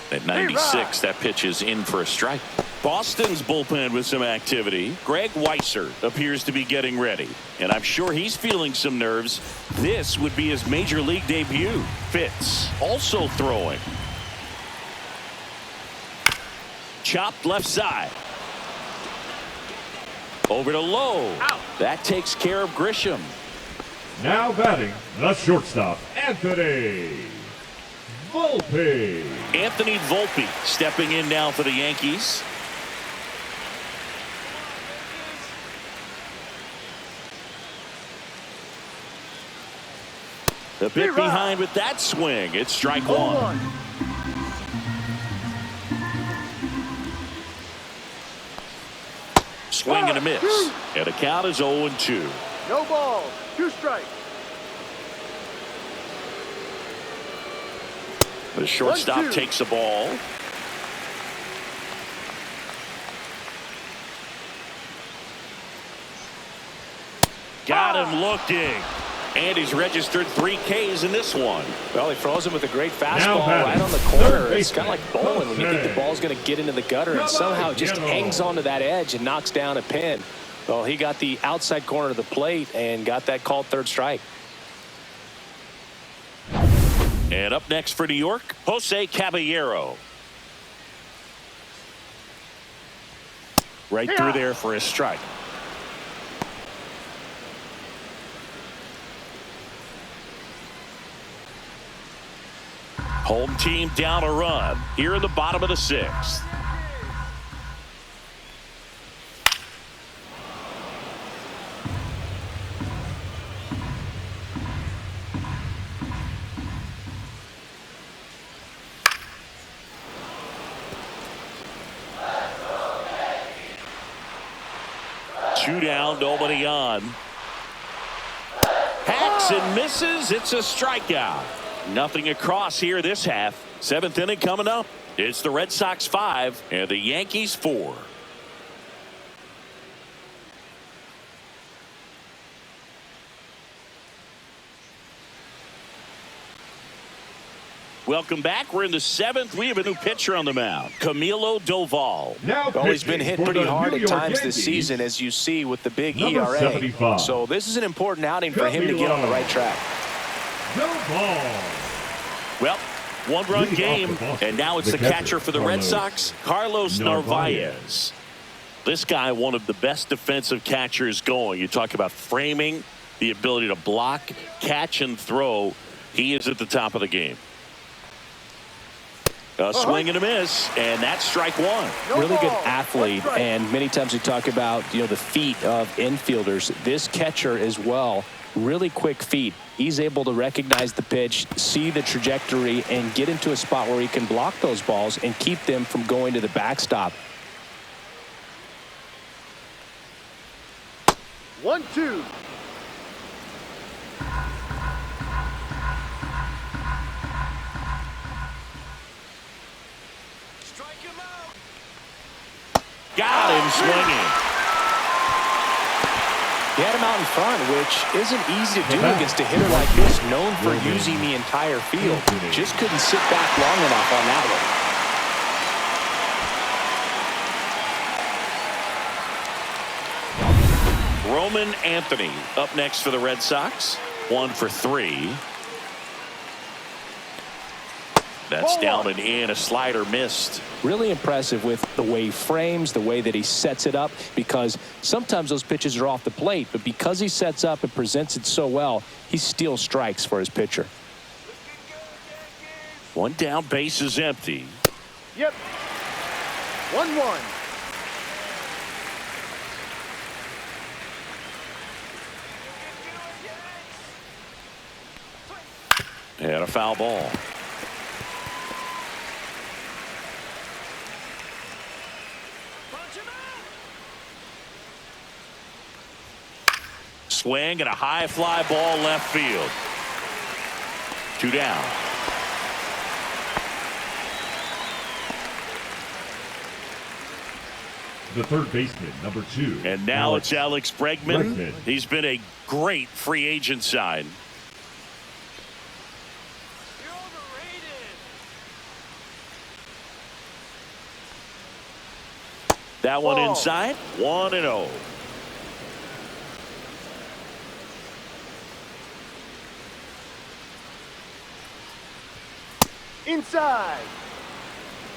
At 96, that pitch is in for a strike. Boston's bullpen with some activity. Greg Weisser appears to be getting ready, and I'm sure he's feeling some nerves. This would be his major league debut. Fitz also throwing. Chopped left side. Over to Lowe. That takes care of Grisham. Now batting, the shortstop, Anthony Volpe. Anthony Volpe stepping in now for the Yankees. The bit behind with that swing. It's strike one. Swing and a miss. And the count is 0-2. No balls. 2 strikes. The shortstop 1-2. takes the ball. Got him looking. And he's registered 3 Ks in this one. Well, he froze him with a great Now fastball batting, right on the corner. third It's kind of like bowling when you think the ball's going to get into the gutter, and somehow it just hangs onto that edge and knocks down a pin. Well, he got the outside corner of the plate and got that called third strike. And up next for New York, Jose Caballero. Right through there for a strike. Home team down a run here in the bottom of the 6th. Two down, nobody on. Hacks swings and misses. It's a strikeout. Nothing across here this half. 7th inning coming up. It's the Red Sox 5 and the Yankees 4. Welcome back. We're in the 7th. We have a new pitcher on the mound, Camilo Doval. Oh, he's been hit pretty hard at times this season, as you see with the big ERA. 75. So this is an important outing for him to get on the right track. Doval. Well, one-run game, and now it's the catcher for the Red Sox, Carlos Narvaez. This guy, one of the best defensive catchers going. You talk about framing, the ability to block, catch, and throw. He is at the top of the game. A swing and a miss, and that's strike one. Really good athlete, and many times we talk about, the feet of infielders. This catcher as well, really quick feet. He's able to recognize the pitch, see the trajectory, and get into a spot where he can block those balls and keep them from going to the backstop. 1-2. Got him swinging. He had him out in front, which isn't easy to do against a hitter like this, known for using the entire field. Just couldn't sit back long enough on that one. Roman Anthony up next for the Red Sox. 1 for 3. That's down and in. A slider missed. Really impressive with the way he frames, the way that he sets it up, because sometimes those pitches are off the plate, but because he sets up and presents it so well, he still strikes for his pitcher. 1 down, base is empty. Yep. 1-1. And a foul ball. Swing and a high fly ball left field. 2 down. The third baseman, number 2. And now it's Alex Bregman. He's been a great free agent sign. That one inside. 1-0. Inside.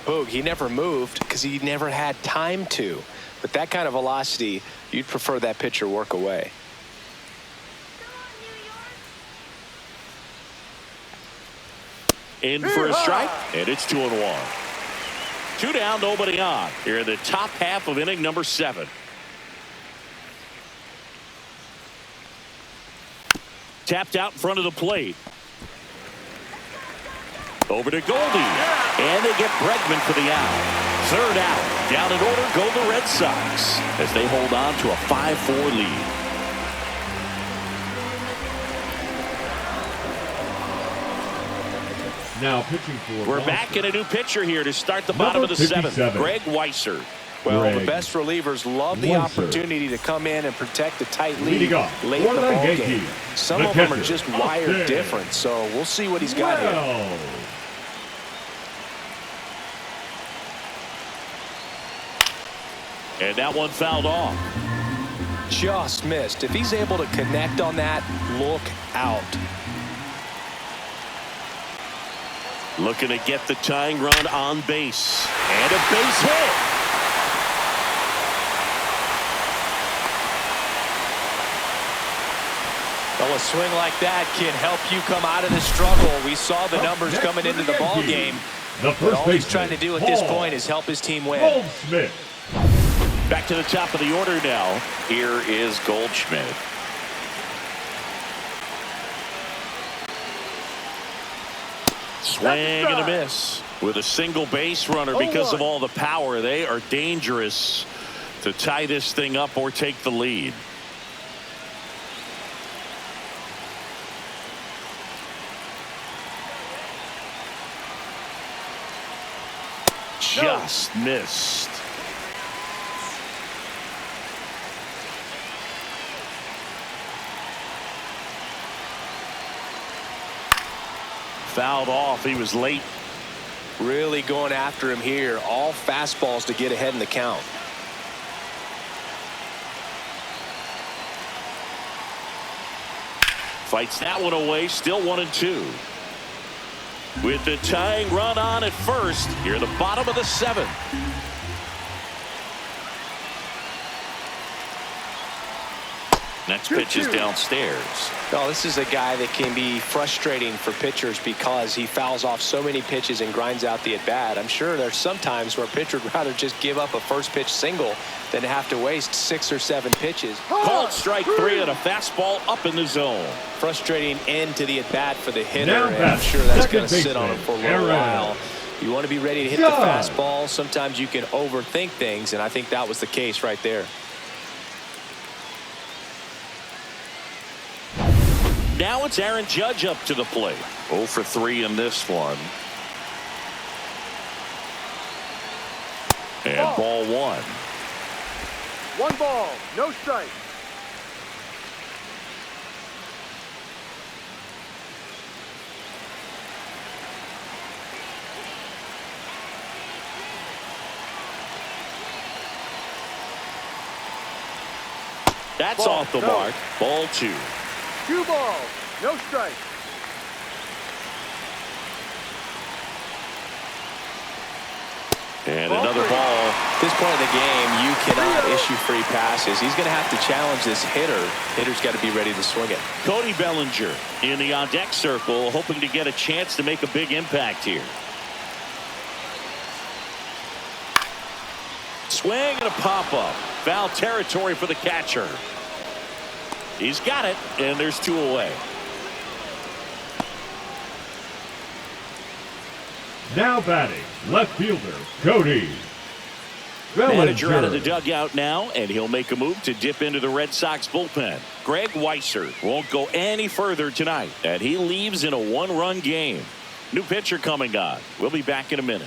Boog, he never moved because he never had time to. But that kind of velocity, you'd prefer that pitcher work away. In for a strike, and it's 2-1. 2 down, nobody on. Here in the top half of inning number 7. Tapped out in front of the plate. Over to Goldie. And they get Bregman for the out. 3rd out. Down in order go the Red Sox as they hold on to a 5-4 lead. Now pitching for We're back in a new pitcher here to start the bottom of the 7th. Greg Weisser. Well, the best relievers love the opportunity to come in and protect a tight lead late in the ball game. Some of them are just wired different, so we'll see what he's got here. And that one fouled off. Just missed. If he's able to connect on that, look out. Looking to get the tying run on base. And a base hit. Well, a swing like that can help you come out of the struggle. We saw the numbers coming into the ball game. But all he's trying to do at this point is help his team win. Back to the top of the order now. Here is Goldschmidt. Swing and a miss with a single base runner. Because of all the power, they are dangerous to tie this thing up or take the lead. Just missed. Fouled off. He was late. Really going after him here. All fastballs to get ahead in the count. Fights that one away. Still 1-2. With the tying run on at first, here at the bottom of the 7th. Next pitch is downstairs. No, this is a guy that can be frustrating for pitchers because he fouls off so many pitches and grinds out the at-bat. I'm sure there's some times where a pitcher would rather just give up a first pitch single than have to waste 6 or 7 pitches. Called strike 3 and a fastball up in the zone. Frustrating end to the at-bat for the hitter, Now and I'm sure that's going to sit on him baseman, for a little while. You want to be ready to hit the fastball. Sometimes you can overthink things, and I think that was the case right there. Now it's Aaron Judge up to the plate. 0 for 3 in this one. And ball 1. 1 ball, no strike. That's off the mark. Ball 2. 2 balls, no strike. And another ball. At this point in the game, you cannot issue free passes. He's going to have to challenge this hitter. Hitter's got to be ready to swing it. Cody Bellinger in the on-deck circle, hoping to get a chance to make a big impact here. Swing and a pop-up. Foul territory for the catcher. He's got it, and there's 2 away. Now batting, left fielder, Cody Bellinger. Manager out of the dugout now, and he'll make a move to dip into the Red Sox bullpen. Greg Weisser won't go any further tonight, and he leaves in a 1-run game. New pitcher coming on. We'll be back in a minute.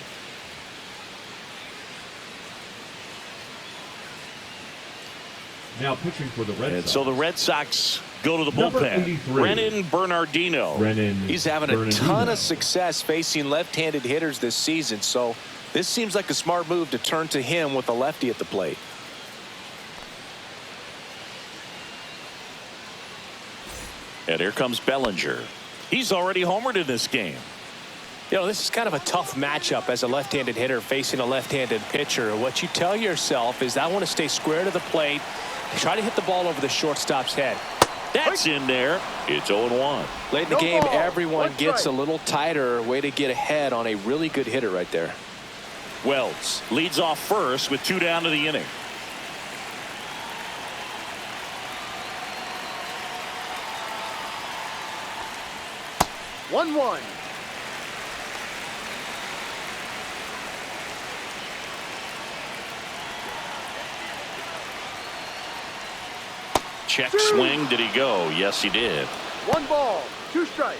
Now pitching for the Red Sox. And so the Red Sox go to the Number bullpen. 83. Brennan Bernardino. He's having a ton of success facing left-handed hitters this season, so this seems like a smart move to turn to him with a lefty at the plate. And here comes Bellinger. He's already homered in this game. You know, this is kind of a tough matchup as a left-handed hitter facing a left-handed pitcher. What you tell yourself is I want to stay square to the plate, try to hit the ball over the shortstop's head. That's in there. It's 0-1. Late in the game, everyone gets a little tighter. Way to get ahead on a really good hitter right there. Wells leads off first with 2 down to the inning. One. Check swing. Did he go? Yes, he did. 1 ball, 2 strikes.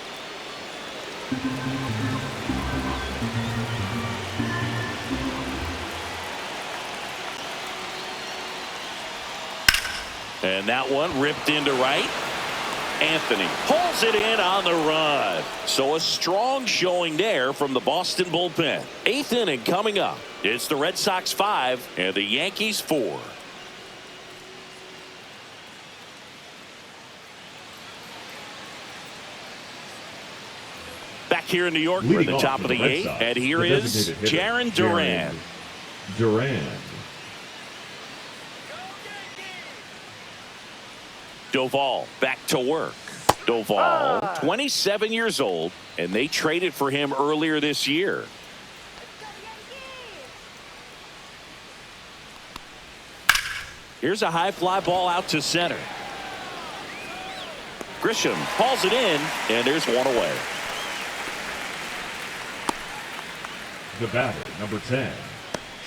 And that one ripped into right. Anthony pulls it in on the run. So a strong showing there from the Boston bullpen. 8th inning coming up. It's the Red Sox 5 and the Yankees 4. Back here in New York, we're at the top of the 8th, and here is Jarren Duran. Doval back to work. Doval, 27 years old, and they traded for him earlier this year. Here's a high fly ball out to center. Grisham hauls it in, and there's 1 away. The batter, number 10,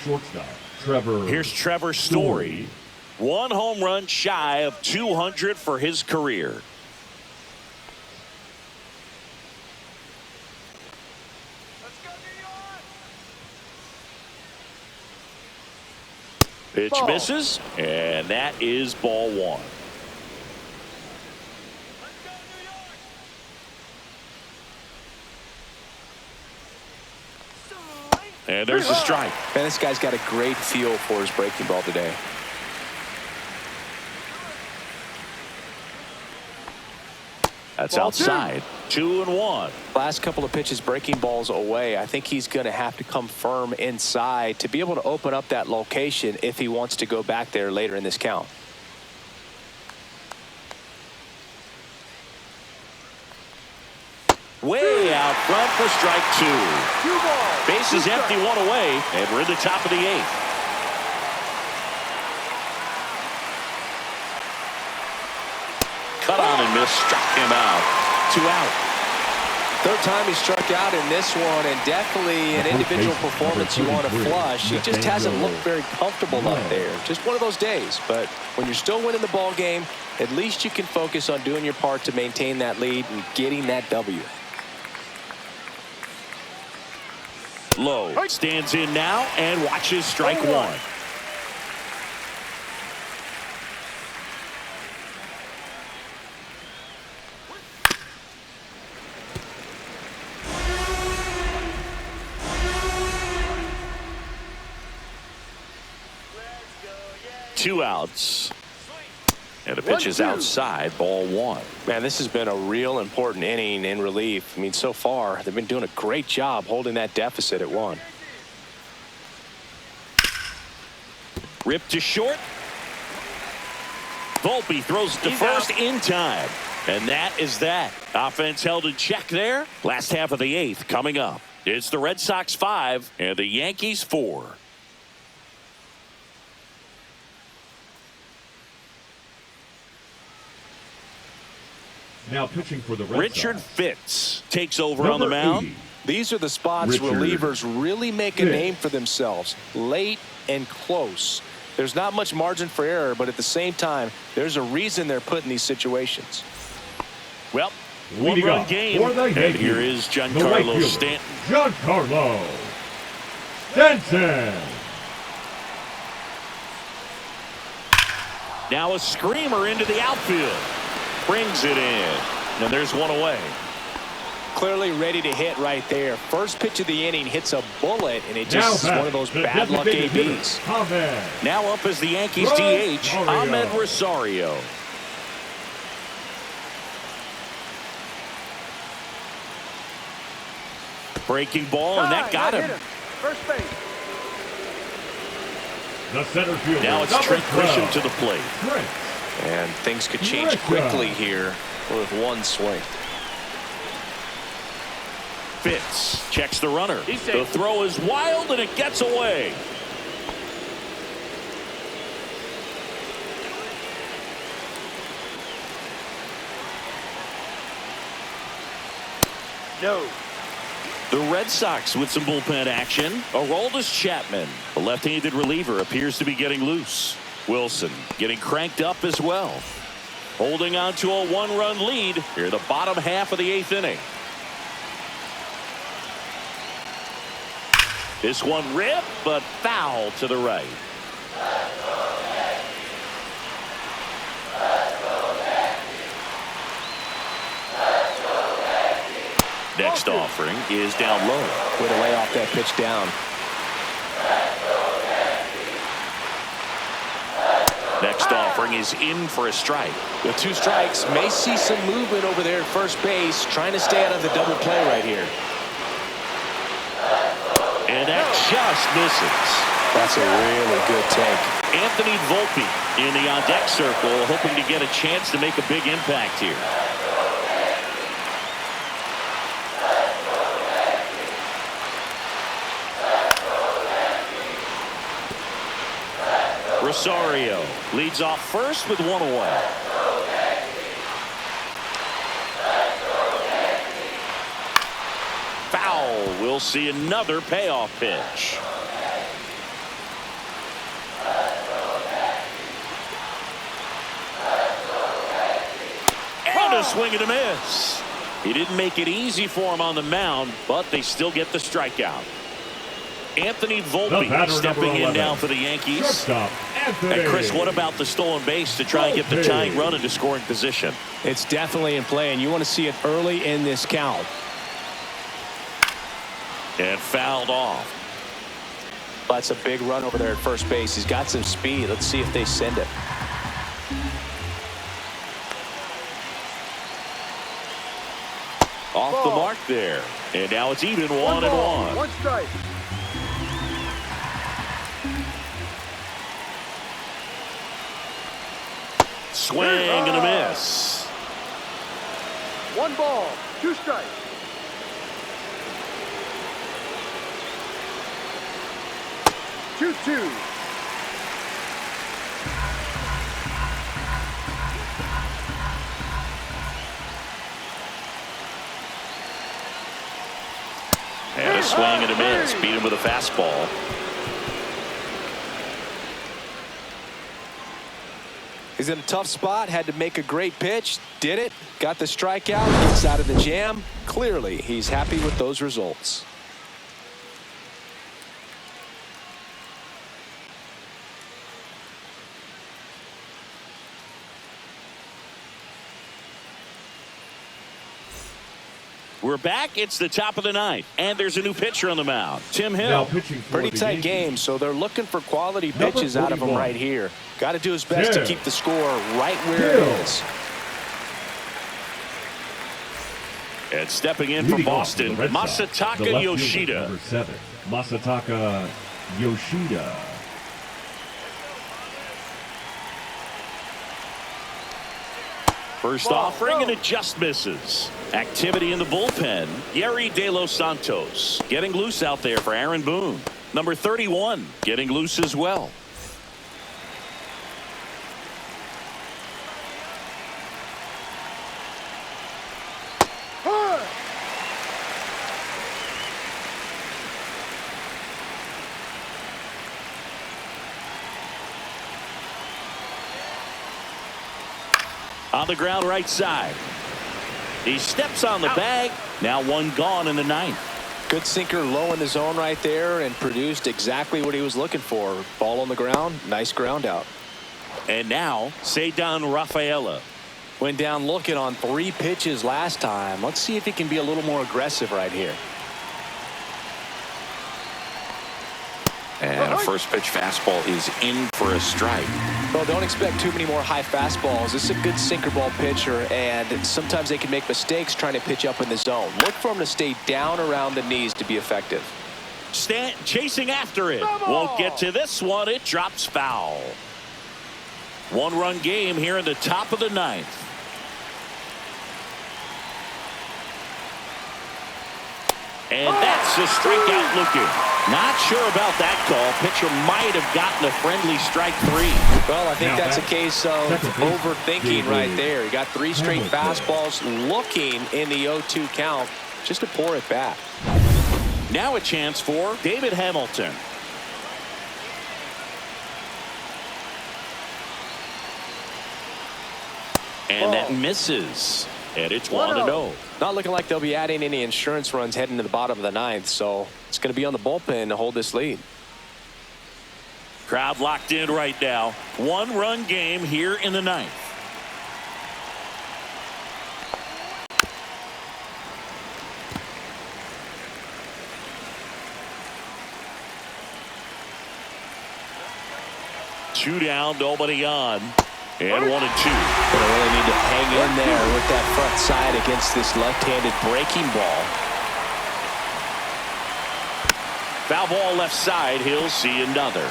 shortstop, Trevor. Here's Trevor Story. 1 home run shy of 200 for his career. Pitch Ball. misses, and that is ball one. And there's a strike. Man, this guy's got a great feel for his breaking ball today. That's Ball outside. 2-1. Last couple of pitches breaking balls away. I think he's going to have to come firm inside to be able to open up that location if he wants to go back there later in this count. Way out front for strike two. 2 balls. Bases 2 empty, strikes. one away, and we're in the top of the eighth. Cut on and miss, struck him out. 2 out. Third time he struck out in this one, and definitely an individual performance you want to flush. He just hasn't looked very comfortable up there. Just one of those days. But when you're still winning the ball game, at least you can focus on doing your part to maintain that lead and getting that W. Low stands in now and watches strike one. Two outs. And the pitch is 1-2. outside, ball one. Man, this has been a real important inning in relief. I mean, so far, they've been doing a great job holding that deficit at 1. Ripped to short. Volpe throws it to first in time. And that is that. Offense held in check there. Last half of the eighth coming up. It's the Red Sox 5 and the Yankees 4. Now pitching for the Red Richard Sox. Fitz takes over on the mound. 80. These are the spots Richard relievers really make a Fitz. name for themselves. Late and close. There's not much margin for error, but at the same time, there's a reason they're put in these situations. Well, Leading one-run off game. for the And Yankees, here is the right Giancarlo fielder, Stanton. Giancarlo Stanton. Now a screamer into the outfield. Brings it in. And there's one away. Clearly ready to hit right there. First pitch of the inning hits a bullet, and it Now just is back, one of those the bad luck designated hitter, ABs. Ahmed. Now up as the Yankees Rosario. DH, Ahmed Rosario. Breaking ball, and that got Hit him. First base. The center fielder. Now it's number Trent 12, Grisham to the plate. Trent. And things could change Directo. quickly here with one swing. Fitz checks the runner. The throw is wild, and it gets away. No. The Red Sox with some bullpen action. Aroldis Chapman, the left-handed reliever, appears to be getting loose. Wilson getting cranked up as well. Holding on to a one-run lead here, the bottom half of the eighth inning. This one ripped, but foul to the right. Next offering is down low. Way to lay off that pitch down. Next offering is in for a strike. With 2 strikes, may see some movement over there at first base, trying to stay out of the double play right here. And that just misses. That's a really good take. Anthony Volpe in the on-deck circle, hoping to get a chance to make a big impact here. Rosario leads off first with one away. Foul. We'll see another payoff pitch. And a swing and a miss. He didn't make it easy for him on the mound, but they still get the strikeout. Anthony Volpe stepping in now for the Yankees. Shortstop, Anthony. And Chris, what about the stolen base to try and get the tying run into scoring position? It's definitely in play, and you want to see it early in this count. And fouled off. That's a big run over there at first base. He's got some speed. Let's see if they send it. Off the mark there. And now it's even 1-1. One strike. Swing and a miss. 1 ball, 2 strikes. Two. And a swing and a miss. Beat him with a fastball. He's in a tough spot. Had to make a great pitch. Did it. Got the strikeout. Gets out of the jam. Clearly, he's happy with those results. We're back. It's the top of the ninth. And there's a new pitcher on the mound. Tim Now Hill. pitching for Pretty the tight Yankees. game, so they're looking for quality Number pitches out of him 41. right here. Got to do his best to Hill. keep the score right where it Hill. is. And stepping in from Leading off for the Boston, Red Sox, the Masataka left fielder, Yoshida. Number 7, Masataka Yoshida. First offering, and it just misses. Activity in the bullpen. Yeri De Los Santos getting loose out there for Aaron Boone. Number 31 getting loose as well. On the ground right side. He steps on the bag. Now one gone in the ninth. Good sinker low in the zone right there and produced exactly what he was looking for. Ball on the ground. Nice ground out. And now Cedar Rafaela. Went down looking on 3 pitches last time. Let's see if he can be a little more aggressive right here. And a first pitch fastball is in for a strike. Well, don't expect too many more high fastballs. This is a good sinker ball pitcher, and sometimes they can make mistakes trying to pitch up in the zone. Look for him to stay down around the knees to be effective. Chasing after it. Won't get to this one. It drops foul. 1-run game here in the top of the ninth. And that's a strikeout looking. Not sure about that call. Pitcher might have gotten a friendly strike 3. Well, I think Now that's a back. case of Second base. overthinking right David there. He got 3 straight Hamilton. fastballs looking in the 0-2 count just to pour it back. Now a chance for David Hamilton. And that misses. And it's 1-0. Not looking like they'll be adding any insurance runs heading to the bottom of the ninth, so it's going to be on the bullpen to hold this lead. Crowd locked in right now. 1-run game here in the ninth. Two down, nobody on. And 1-2. Gonna really need to hang in there with that front side against this left-handed breaking ball. Foul ball left side. He'll see another.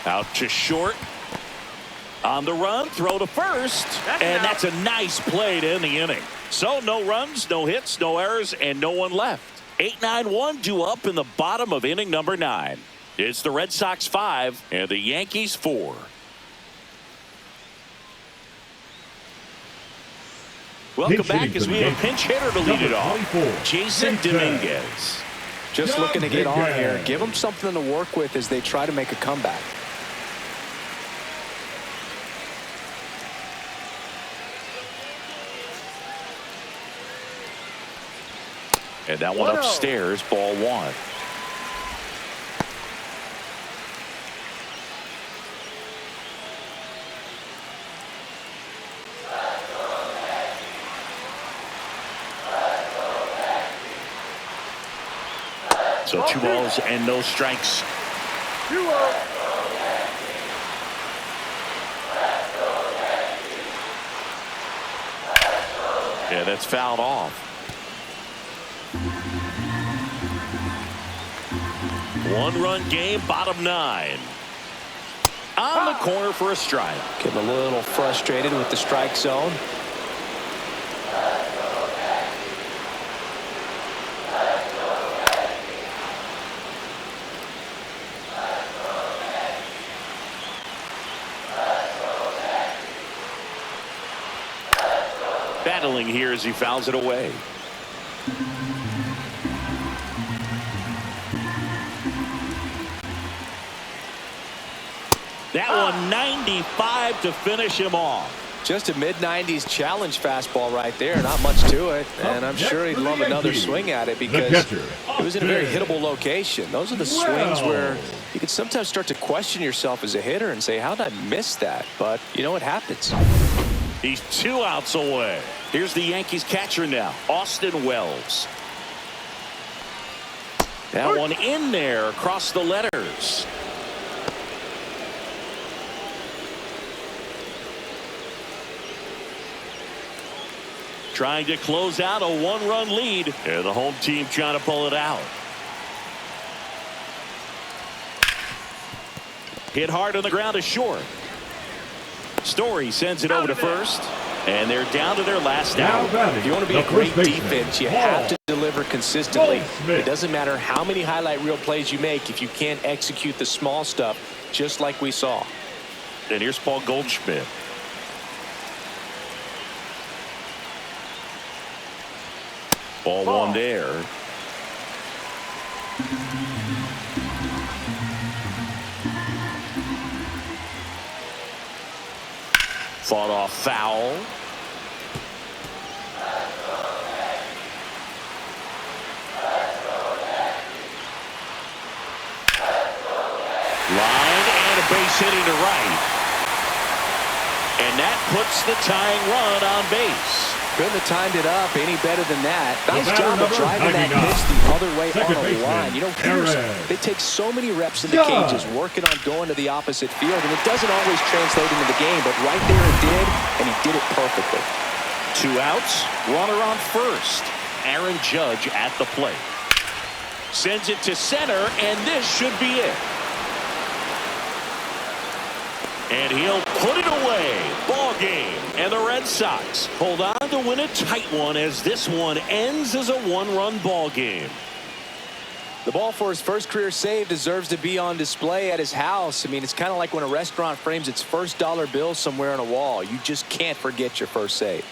Out to short. On the run, throw to first. And that's a nice play to end the inning. So no runs, no hits, no errors, and no one left. 8-9-1 due up in the bottom of inning number 9. It's the Red Sox 5 and the Yankees 4. Welcome Pinch back hitting as for we the have a pinch hitter to lead Number it off. 24, Jason Jason. Dominguez. Just looking to get on here. Dominguez. Give them something to work with as they try to make a comeback. And that one 1-0. upstairs, ball one. So 2 balls and no strikes. 2-0. Yeah, that's fouled off. 1-run game, bottom 9. On the corner for a strike. Getting a little frustrated with the strike zone. Battling here as he fouls it away. That one 95 to finish him off. Just a mid-90s challenge fastball right there. Not much to it. And I'm sure he'd love another swing at it because it was in a very hittable location. Those are the swings where you can sometimes start to question yourself as a hitter and say, how did I miss that? But, you know, it happens. He's 2 outs away. Here's the Yankees catcher now, Austin Wells. That one in there across the letters. Trying to close out a 1-run lead. And the home team trying to pull it out. Hit hard on the ground to short. Story sends it over to first. And they're down to their last out. If you want to be a great defense, you have to deliver consistently. It doesn't matter how many highlight reel plays you make if you can't execute the small stuff, just like we saw. And here's Paul Goldschmidt. Ball one there. Fought off foul. Line and a base hitting to right. And that puts the tying run on base. Couldn't have timed it up any better than that. Nice job of driving that pitch the other way on a line. You know, hitters, they take so many reps in the cages working on going to the opposite field, and it doesn't always translate into the game, but right there it did, and he did it perfectly. 2 outs, runner on first. Aaron Judge at the plate. Sends it to center, and this should be it. And he'll put it away. Ball game. And the Red Sox hold on to win a tight one as this one ends as a 1-run ball game. The ball for his first career save deserves to be on display at his house. I mean, it's kind of like when a restaurant frames its first dollar bill somewhere on a wall. You just can't forget your first save.